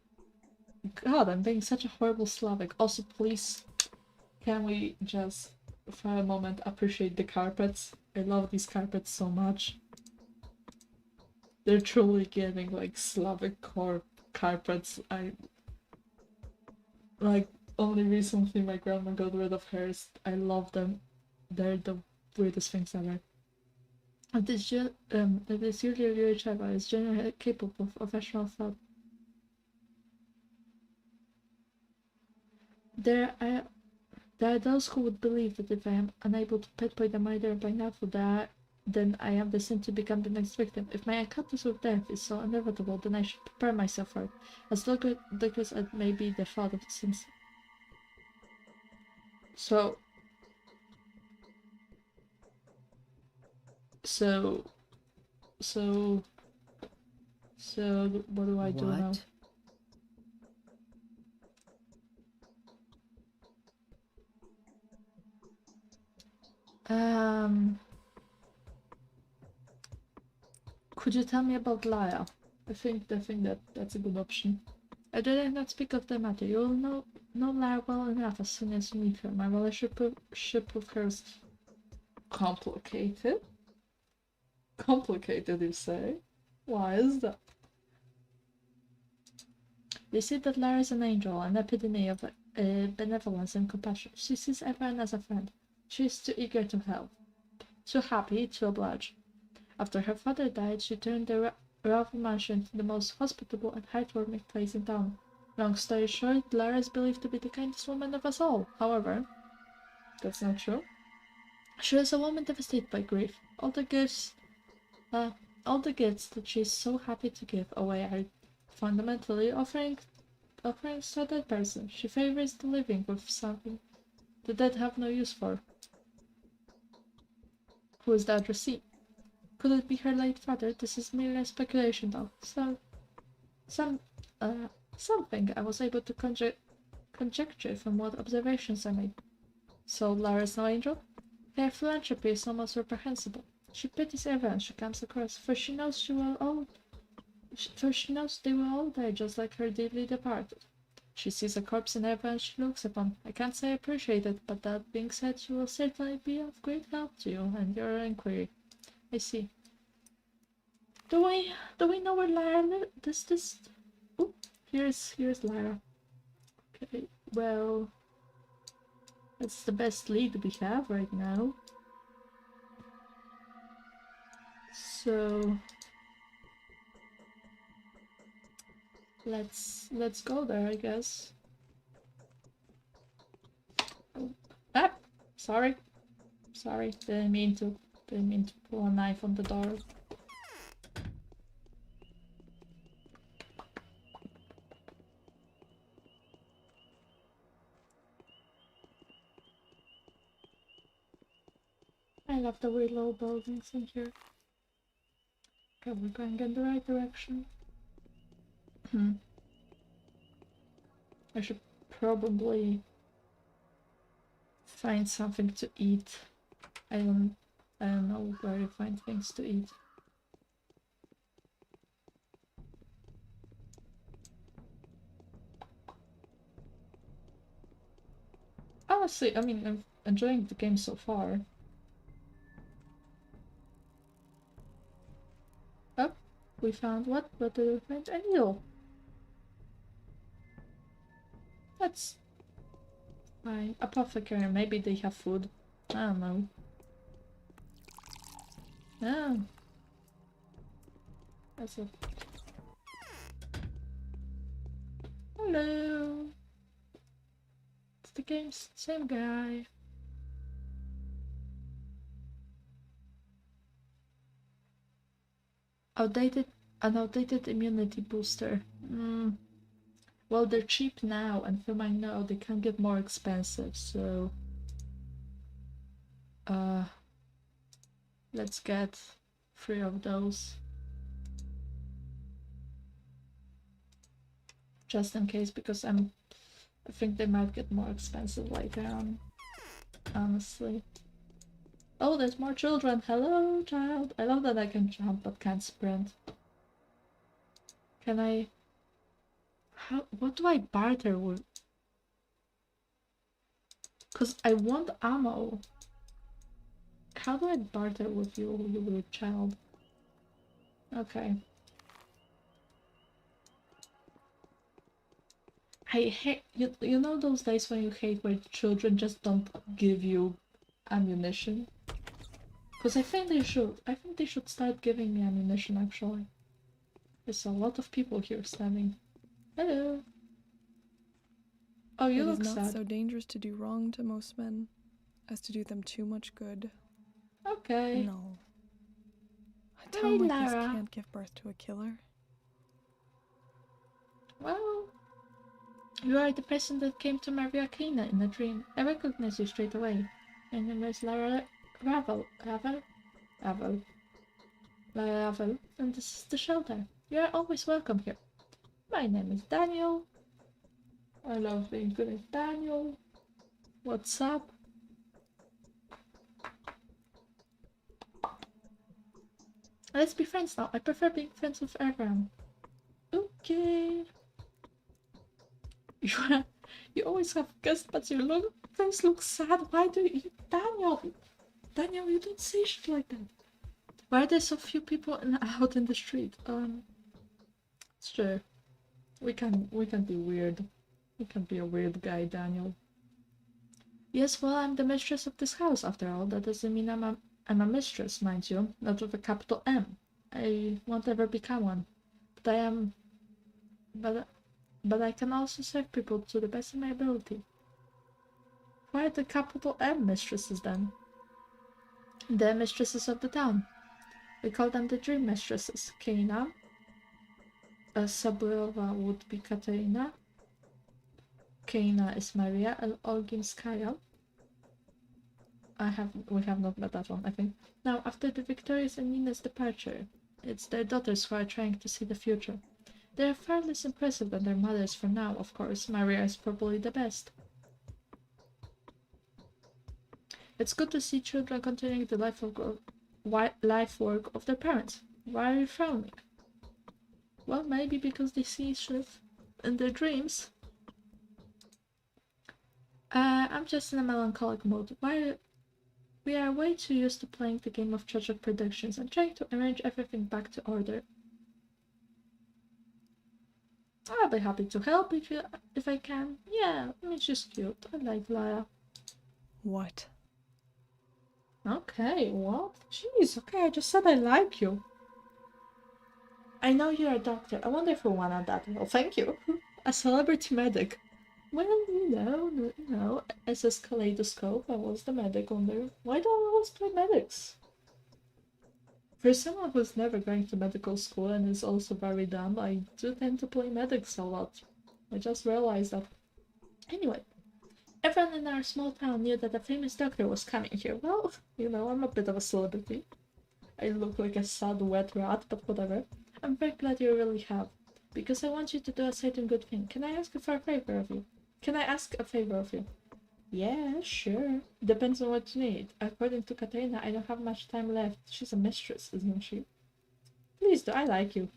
God, I'm being such a horrible Slavic. Also, please, can we just, for a moment, appreciate the carpets? I love these carpets so much. They're truly giving, like, Slavic core carpets. Like, only recently my grandma got rid of hers. I love them. They're the weirdest things ever. If this Julia Yuricheva is genuinely capable of professional thought, there are those who would believe that if I am unable to pinpoint the murderer by now, then I am destined to become the next victim. If my encounters with death is so inevitable, then I should prepare myself for it. As ludicrous as may be the thought of since. So what do I do now? Could you tell me about Lara? I think that's a good option. I did not speak of the matter. You will know Lara well enough as soon as you meet her. My relationship with her is complicated. Complicated, you say? Why is that? They say that Lara is an angel, an epitome of benevolence and compassion. She sees everyone as a friend. She is too eager to help, too happy to oblige. After her father died, she turned the Ravel mansion into the most hospitable and heartwarming place in town. Long story short, Lara is believed to be the kindest woman of us all. However, that's not true. She is a woman devastated by grief. All the gifts that she is so happy to give away are fundamentally offerings to a dead person. She favors the living with something the dead have no use for. Who is the addressee? Could it be her late father? This is merely speculation, though. Something I was able to conjecture from what observations I made. So Lara's no angel? Her philanthropy is almost reprehensible. She pities everyone she comes across, for she knows they will all die just like her dearly departed. She sees a corpse in everyone she looks upon. I can't say I appreciate it, but that being said, she will certainly be of great help to you and your inquiry. I see. Do we know where Lara lives? Oop, here's Lara. Okay, well, that's the best lead we have right now. So let's go there, I guess. Oh, ah, sorry, didn't mean to pull a knife on the door. I love the weird little buildings in here. Okay, we're going in the right direction. I should probably find something to eat. I don't know where to find things to eat. Honestly, I mean, I'm enjoying the game so far. Oh, we found what? What did we find? A needle. That's fine. Apothecary, maybe they have food. I don't know. Oh. That's it. Hello. It's the game's same guy. An outdated immunity booster. Well, they're cheap now, and from I know they can get more expensive, so Let's get 3 of those. Just in case, because I think they might get more expensive later on. Honestly. Oh, there's more children. Hello, child. I love that I can jump but can't sprint. Can I... What do I barter with? Because I want ammo. How do I barter with you, you weird child? Okay. I hate... You know those days when you hate where children just don't give you ammunition? Because I think they should. I think they should start giving me ammunition, actually. There's a lot of people here standing. Hello. Oh, you look sad. It is not so dangerous to do wrong to most men as to do them too much good. Okay. No. A town like this can't give birth to a killer. Well, you are the person that came to Maria Kina in a dream. I recognize you straight away. My name is Lara Ravel, and this is the shelter. You are always welcome here. My name is Daniel. I love being good as Daniel. What's up? Let's be friends now. I prefer being friends with everyone. Okay. You always have guests, but your face looks sad. Why do you... Daniel, you don't say shit like that. Why are there so few people out in the street? Sure. We can be weird. You can be a weird guy, Daniel. Yes, well, I'm the mistress of this house, after all. That doesn't mean I'm a mistress, mind you. Not with a capital M. I won't ever become one. But I am... But I can also serve people to the best of my ability. Why are the capital M mistresses, then? The mistresses of the town. We call them the dream mistresses. Kaina. Saburova would be Katerina. Kaina is Maria, and Olginskaya. We have not met that one, I think. Now, after the Victoria's and Nina's departure, it's their daughters who are trying to see the future. They are far less impressive than their mothers for now, of course. Maria is probably the best. It's good to see children continuing the life work of their parents. Why are you frowning? Well, maybe because they see shit in their dreams. I'm just in a melancholic mood. We are way too used to playing the game of tragic predictions and trying to arrange everything back to order. I'll be happy to help if I can. Yeah, I mean, she's cute. I like Lara. What? Okay, what? Jeez, okay, I just said I like you. I know you're a doctor. I wonder if we wanted that. Well, thank you. A celebrity medic. Well, you know, SS Kaleidoscope, I was the medic on there. Why don't I always play medics? For someone who's never going to medical school and is also very dumb, I do tend to play medics a lot. I just realized that. Anyway, everyone in our small town knew that a famous doctor was coming here. Well, you know, I'm a bit of a celebrity. I look like a sad wet rat, but whatever. I'm very glad you really have, because I want you to do a certain good thing. Can I ask for a favor of you? Yeah, sure. Depends on what you need. According to Katerina, I don't have much time left. She's a mistress, isn't she? Please do, I like you.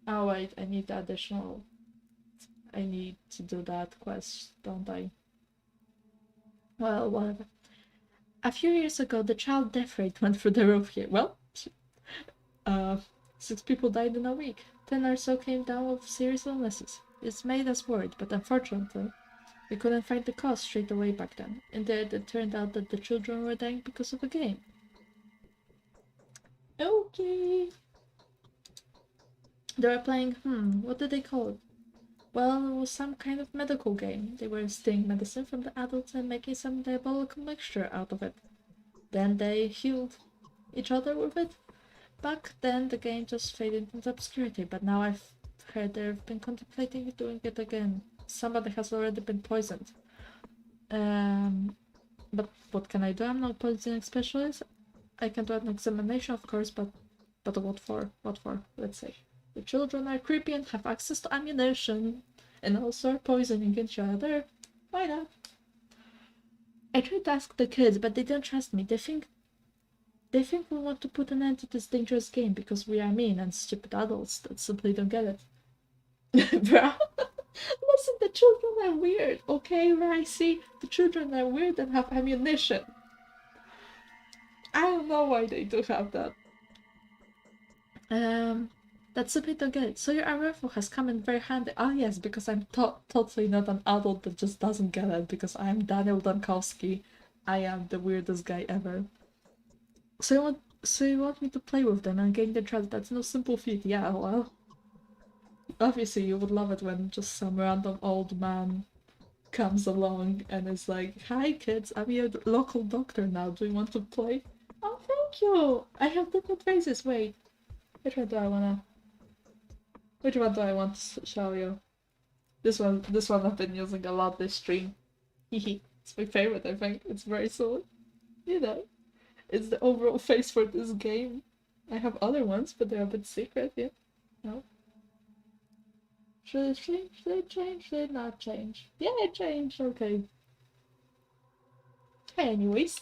Oh wait, I need additional... I need to do that quest, don't I? Well, whatever. A few years ago, the child death rate went through the roof here. Well, 6 people died in a week. 10 or so came down with serious illnesses. It's made us worried, but unfortunately, we couldn't find the cause straight away back then. In the end, it turned out that the children were dying because of a game. Okay. They were playing, what did they call it? Well, it was some kind of medical game. They were stealing medicine from the adults and making some diabolical mixture out of it. Then they healed each other with it. Back then, the game just faded into obscurity, but now I've heard they've been contemplating doing it again. Somebody has already been poisoned. But what can I do? I'm not a poisoning specialist. I can do an examination, of course, but what for? What for? Let's say. The children are creepy and have access to ammunition, and also are poisoning each other. Why not? I tried to ask the kids, but they don't trust me. They think we want to put an end to this dangerous game because we are mean and stupid adults that simply don't get it. Bruh. Listen, the children are weird, okay, Ricey? The children are weird and have ammunition. I don't know why they do have that. That's a bit don't get it. So your rifle has come in very handy. Ah, yes, because I'm totally not an adult that just doesn't get it, because I'm Daniel Dankowski. I am the weirdest guy ever. So you want me to play with them and gain their trust? That's no simple feat. Yeah, well, obviously you would love it when just some random old man comes along and is like, "Hi kids, I'm your local doctor now. Do you want to play?" Oh, thank you. I have different faces. Wait, which one do I want to show you? This one I've been using a lot this stream. It's my favorite, I think. It's very silly. You know, it's the overall face for this game. I have other ones, but they're a bit secret, yeah. No. Should it change? Should it change? Should it not change? Yeah, it changed, okay. Hey, anyways.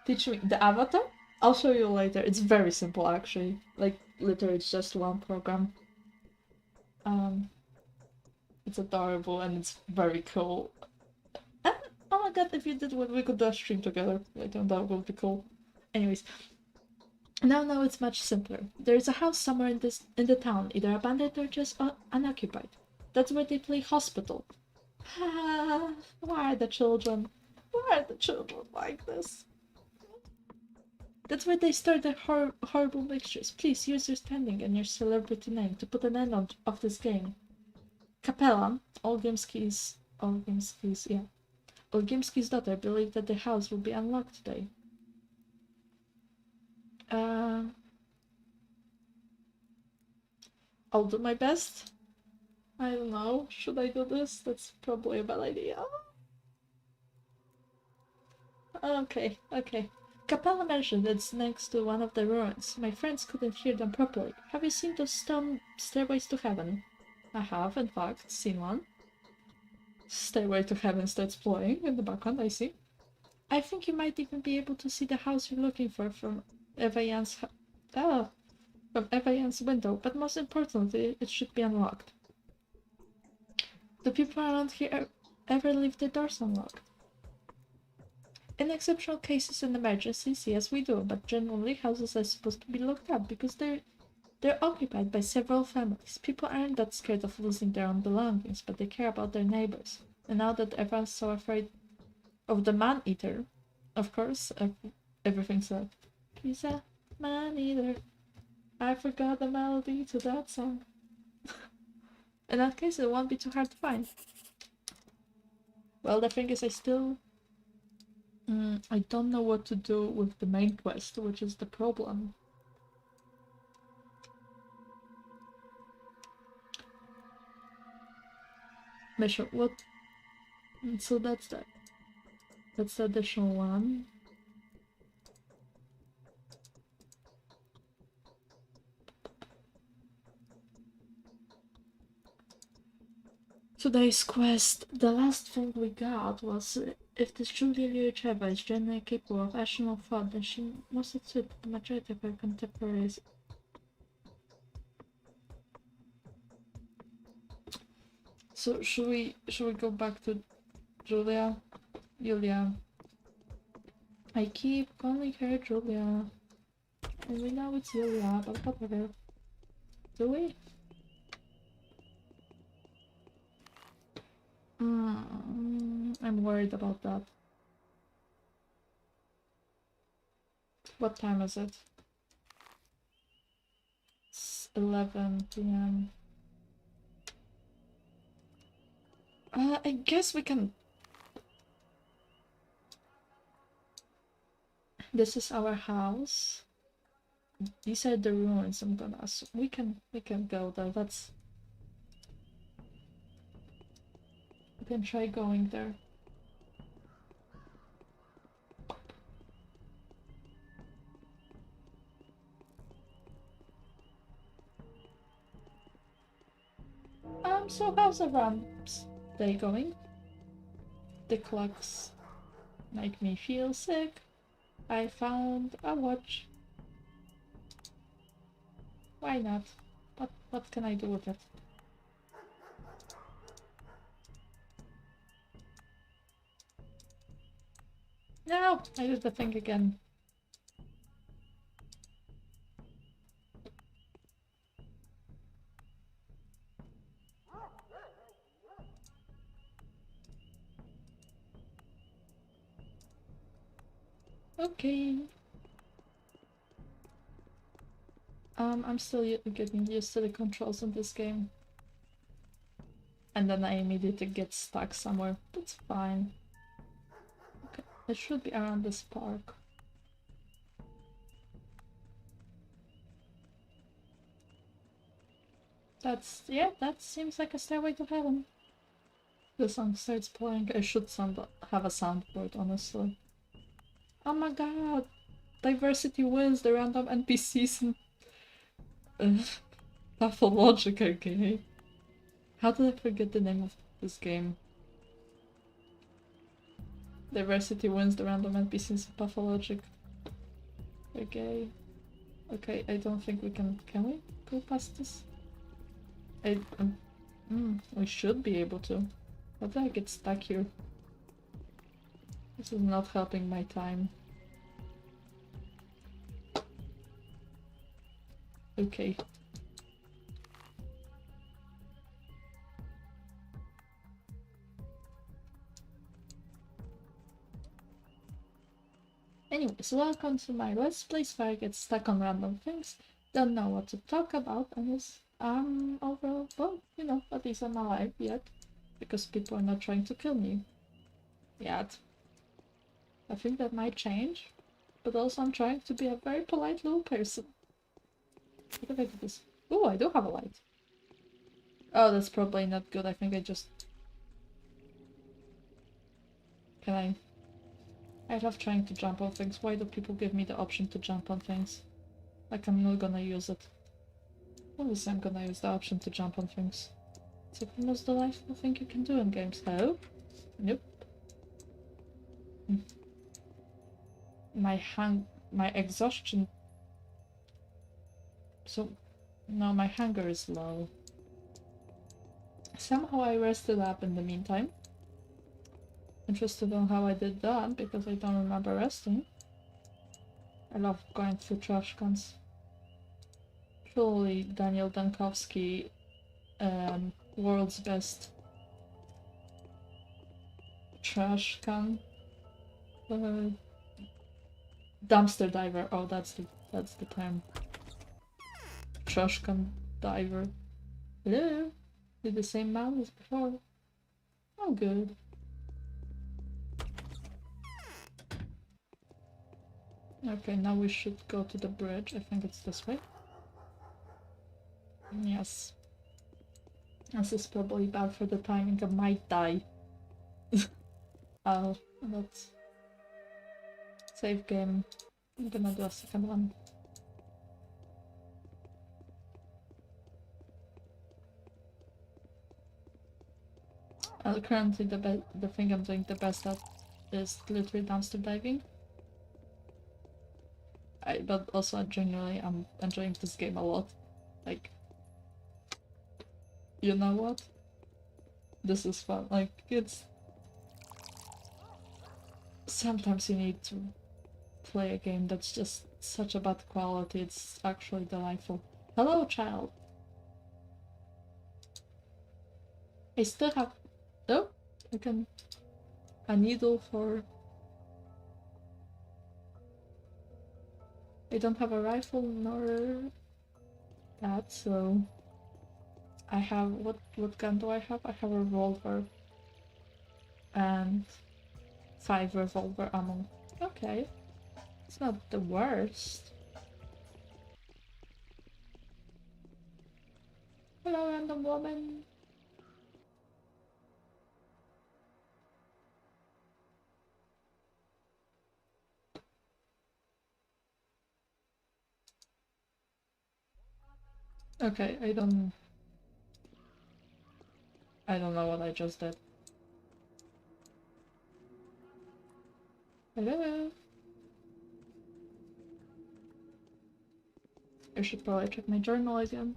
Teach me the avatar? I'll show you later. It's very simple, actually. Like, literally, it's just one program. It's adorable and it's very cool. And, oh my god, if you did one, we could do a stream together. I think that would be cool. Anyways, now it's much simpler. There is a house somewhere in the town, either abandoned or just unoccupied. That's where they play hospital. Why are the children like this? That's where they start their horrible mixtures. Please use your standing and your celebrity name to put an end of this game. Capella, Olgimski's daughter, believed that the house will be unlocked today. I'll do my best. I don't know. Should I do this? That's probably a bad idea. Okay. Capella mentioned it's next to one of the ruins. My friends couldn't hear them properly. Have you seen those stone stairways to heaven? I have, in fact, seen one. Stairway to Heaven starts playing in the background, I see. I think you might even be able to see the house you're looking for from Eva Jan's window, but most importantly, it should be unlocked. Do people around here ever leave their doors unlocked? In exceptional cases and emergencies, yes, we do, but generally houses are supposed to be locked up because they're occupied by several families. People aren't that scared of losing their own belongings, but they care about their neighbors. And now that everyone's so afraid of the man-eater, of course, everything's a "He's a man-eater. I forgot the melody to that song." In that case, it won't be too hard to find. Well, the thing is, I don't know what to do with the main quest, which is the problem. Mission, what? So that's the additional one. Today's quest, the last thing we got was if this Julia Lyucheva is genuinely capable of rational thought, then she must have suited the majority of her contemporaries. So should we go back to Julia? I keep calling her Julia. And we know it's Julia, but whatever. Do we? I'm worried about that. What time is it? It's 11 p.m. I guess we can... This is our house. These are the ruins. We can go there. We can try going there. So how's everyone's day going? The clocks make me feel sick. I found a watch. Why not? What can I do with it? No! I did the thing again. Okay. I'm still getting used to the controls in this game. And then I immediately get stuck somewhere. That's fine. Okay, it should be around this park. Yeah, that seems like a stairway to heaven. The song starts playing. I should have a soundboard, honestly. Oh my god! Diversity wins the random NPCs in Pathologic are gay. How did I forget the name of this game? Diversity wins the random NPCs in Pathologic. They're gay. Okay, I don't think we can we go past this? We should be able to. How did I get stuck here? This is not helping my time. Okay. Anyways, welcome to my Let's Plays where I get stuck on random things, don't know what to talk about, and overall, well, you know, at least I'm alive yet, because people are not trying to kill me. Yet. I think that might change, but also I'm trying to be a very polite little person. What if I do this? Oh, I do have a light. Oh, that's probably not good. I think I just... Can I... I love trying to jump on things. Why do people give me the option to jump on things? Like I'm not gonna use it. Obviously I'm gonna use the option to jump on things. It's like the most delightful thing you can do in games. Hello? Nope. My exhaustion... So... No, my hunger is low. Somehow I rested up in the meantime. Interested on how I did that, because I don't remember resting. I love going through trash cans. Truly Daniel Dankowski, world's best trash can. Dumpster diver. Oh, that's the term. Trash can diver. Hello? Did the same mount as before. Oh, good. Okay, now we should go to the bridge. I think it's this way. Yes. This is probably bad for the timing. I might die. Oh, let's... Save game. I'm gonna do a second one. Currently the thing I'm doing the best at is literally dumpster diving. But also generally I'm enjoying this game a lot. Like, you know what? This is fun. Like, it's... Sometimes you need to play a game that's just such a bad quality, it's actually delightful. Hello, child! I still have... Oh! I can... A needle for... I don't have a rifle nor... that, so... I have... What gun do I have? I have a revolver. And... 5 revolver ammo. Okay. It's not the worst. Hello, random woman. Okay, I don't... I don't know what I just did. Hello? I should probably check my journal again.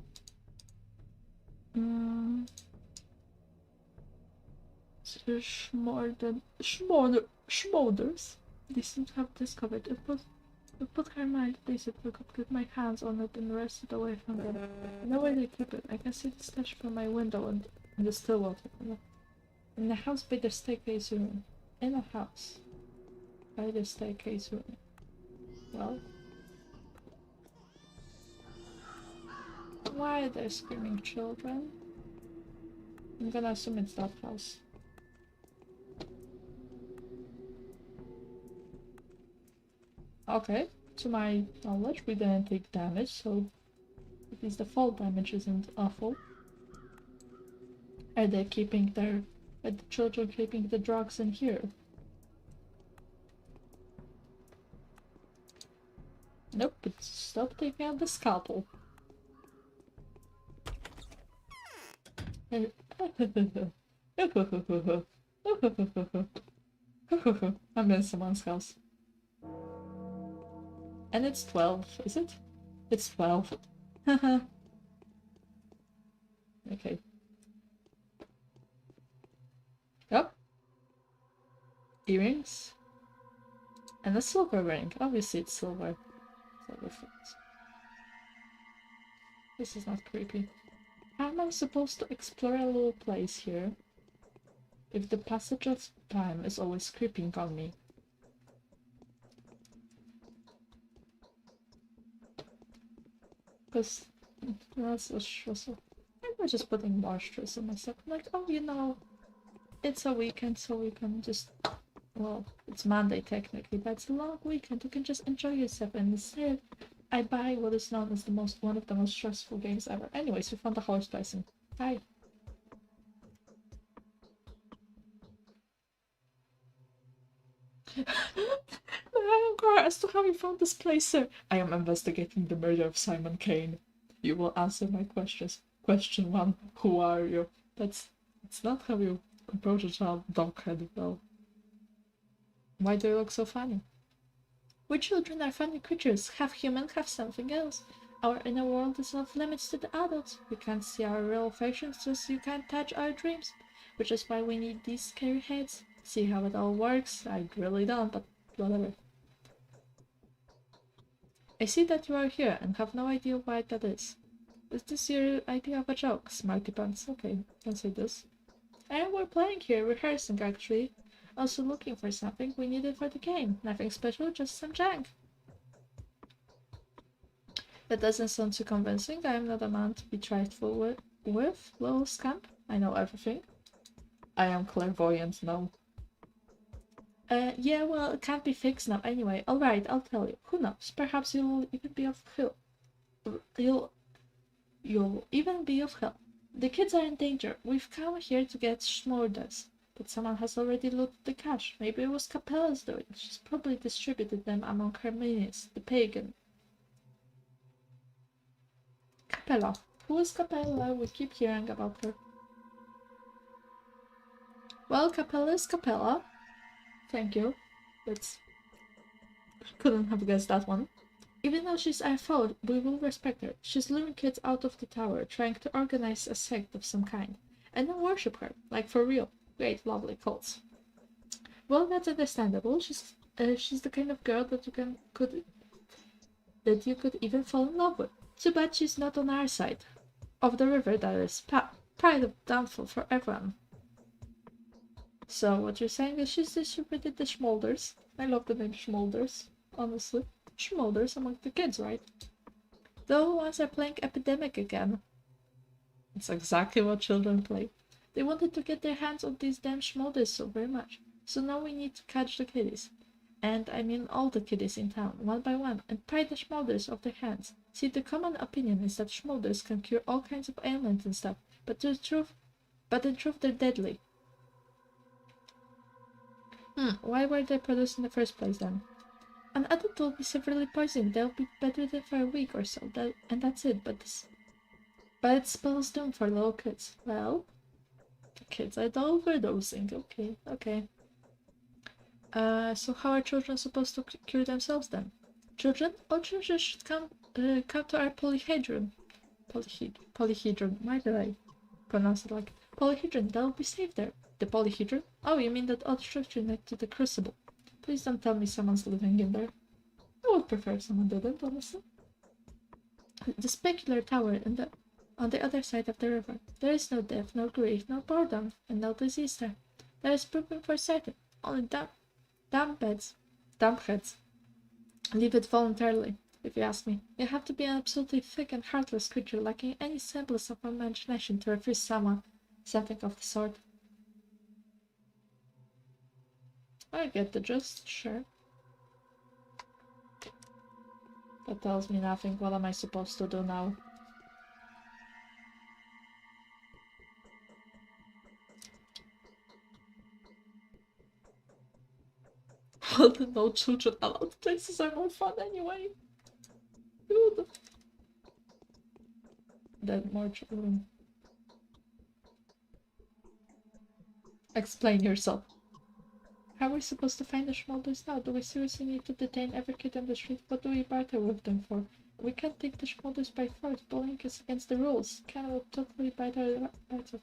Schmolders. They seem to have discovered it. It put her mind place if I could get my hands on it and wrest it away from them. I know where they keep it. I can see the stash from my window and in the still water. In the house by the staircase room. In a house. By the staircase room. Well. Why are there screaming children? I'm gonna assume it's that house. Okay, to my knowledge, we didn't take damage, so at least the fall damage isn't awful. Are the children keeping the drugs in here? Nope, it's stop taking out the scalpel. I'm in someone's house. And it's 12, is it? It's 12. Okay. Yep. Earrings. And a silver ring. Obviously it's silver. This is not creepy. How am I supposed to explore a little place here if the passage of time is always creeping on me? Because that's so stressful. I'm just putting more stress on myself. I'm like, oh, you know, it's a weekend, so we can just, well, it's Monday technically, but it's a long weekend. You can just enjoy yourself. And instead, I buy what is known as one of the most stressful games ever. Anyways, we found the horse person. Hi. I inquire as to how you found this place, sir. I am investigating the murder of Simon Kane. You will answer my questions. Question 1. Who are you? It's not how you approach a child, dog-headed, though. Why do you look so funny? We children are funny creatures, half human, half something else. Our inner world is off limits to the adults. We can't see our real affections, just you can't touch our dreams. Which is why we need these scary heads. See how it all works? I really don't, but whatever. I see that you are here and have no idea why that is. Is this your idea of a joke? Smarty pants. Okay, don't say this. And we're playing here, rehearsing actually. Also looking for something we needed for the game. Nothing special, just some junk. That doesn't sound too convincing. I am not a man to be trifled with, little scamp. I know everything. I am clairvoyant now. Yeah, well, it can't be fixed now anyway. Alright, I'll tell you. Who knows? Perhaps you'll even be of help. You'll even be of help. The kids are in danger. We've come here to get s'mores. But someone has already looted the cash. Maybe it was Capella's doing. She's probably distributed them among her minions, the pagan. Capella. Who is Capella? We keep hearing about her. Well, Capella is Capella. Thank you. Couldn't have guessed that one. Even though she's our foe, we will respect her. She's luring kids out of the tower, trying to organize a sect of some kind. And then worship her, like for real. Great, lovely cults. Well, that's understandable. She's the kind of girl that you could even fall in love with. Too bad she's not on our side of the river. That is pride of downfall for everyone. So what you're saying is she's distributed the schmolders. I love the name schmolders, honestly. Schmolders among the kids, right? The ones are playing Epidemic again. It's exactly what children play. They wanted to get their hands on these damn schmolders so very much. So now we need to catch the kiddies. And I mean all the kiddies in town, one by one, and pry the schmolders off their hands. See, the common opinion is that schmolders can cure all kinds of ailments and stuff, but in truth they're deadly. Why were they produced in the first place then? An adult will be severely poisoned. They'll be bedridden for a week or so, and that's it. But it spells doom for little kids. Well, Kids are overdosing. Okay. So how are children supposed to cure themselves then? Children? All children should come to our polyhedron. Polyhedron. Why did I pronounce it like polyhedron? They'll be safe there. The polyhedron? Oh, you mean that odd structure next to the crucible? Please don't tell me someone's living in there. I would prefer if someone didn't, honestly. The specular tower on the other side of the river. There is no death, no grief, no boredom, and no disease there. That is proven for certain. Only dumb heads leave it voluntarily, if you ask me. You have to be an absolutely thick and heartless creature lacking any semblance of imagination to refuse something of the sort. I get the gist, sure. That tells me nothing. What am I supposed to do now? All the no children allowed places are more fun anyway. Dude. Then more children. Explain yourself. How are we supposed to find the Schmolders now? Do we seriously need to detain every kid on the street? What do we barter with them for? We can't take the Schmolders by force. Bullying is against the rules. Khan will totally bite our bites off.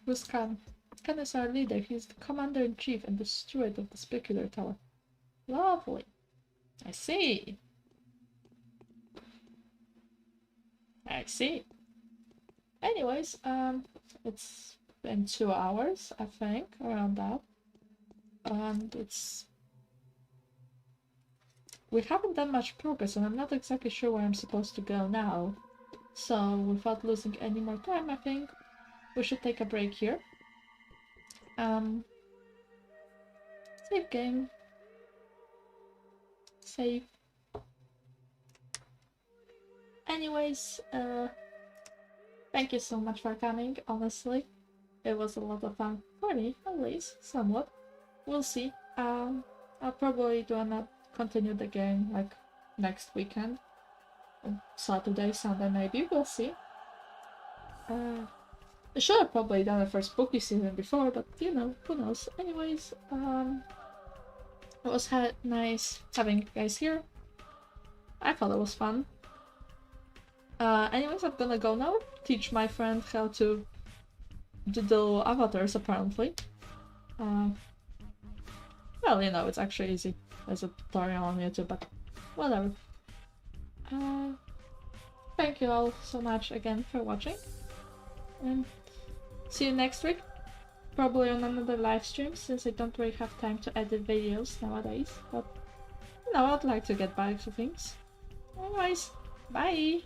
Who's Khan? Khan is our leader. He is the commander-in-chief and the steward of the specular tower. Lovely. I see. Anyways, it's been 2 hours, I think, around that. And we haven't done much progress, and I'm not exactly sure where I'm supposed to go now. So, without losing any more time, I think we should take a break here. Save game. Save. Anyways, thank you so much for coming, honestly. It was a lot of fun for me, at least, somewhat. We'll see. I'll probably continue the game, like, next weekend. Saturday, Sunday, maybe, we'll see. I should have probably done it for spooky season before, but, you know, who knows. Anyways, it was nice having you guys here. I thought it was fun. Anyways, I'm gonna go now. Teach my friend how to do avatars, apparently. Well, you know, it's actually easy. There's a tutorial on YouTube, but whatever. Thank you all so much again for watching. And see you next week. Probably on another live stream, since I don't really have time to edit videos nowadays. But, you know, I'd like to get back to things. Anyways, bye!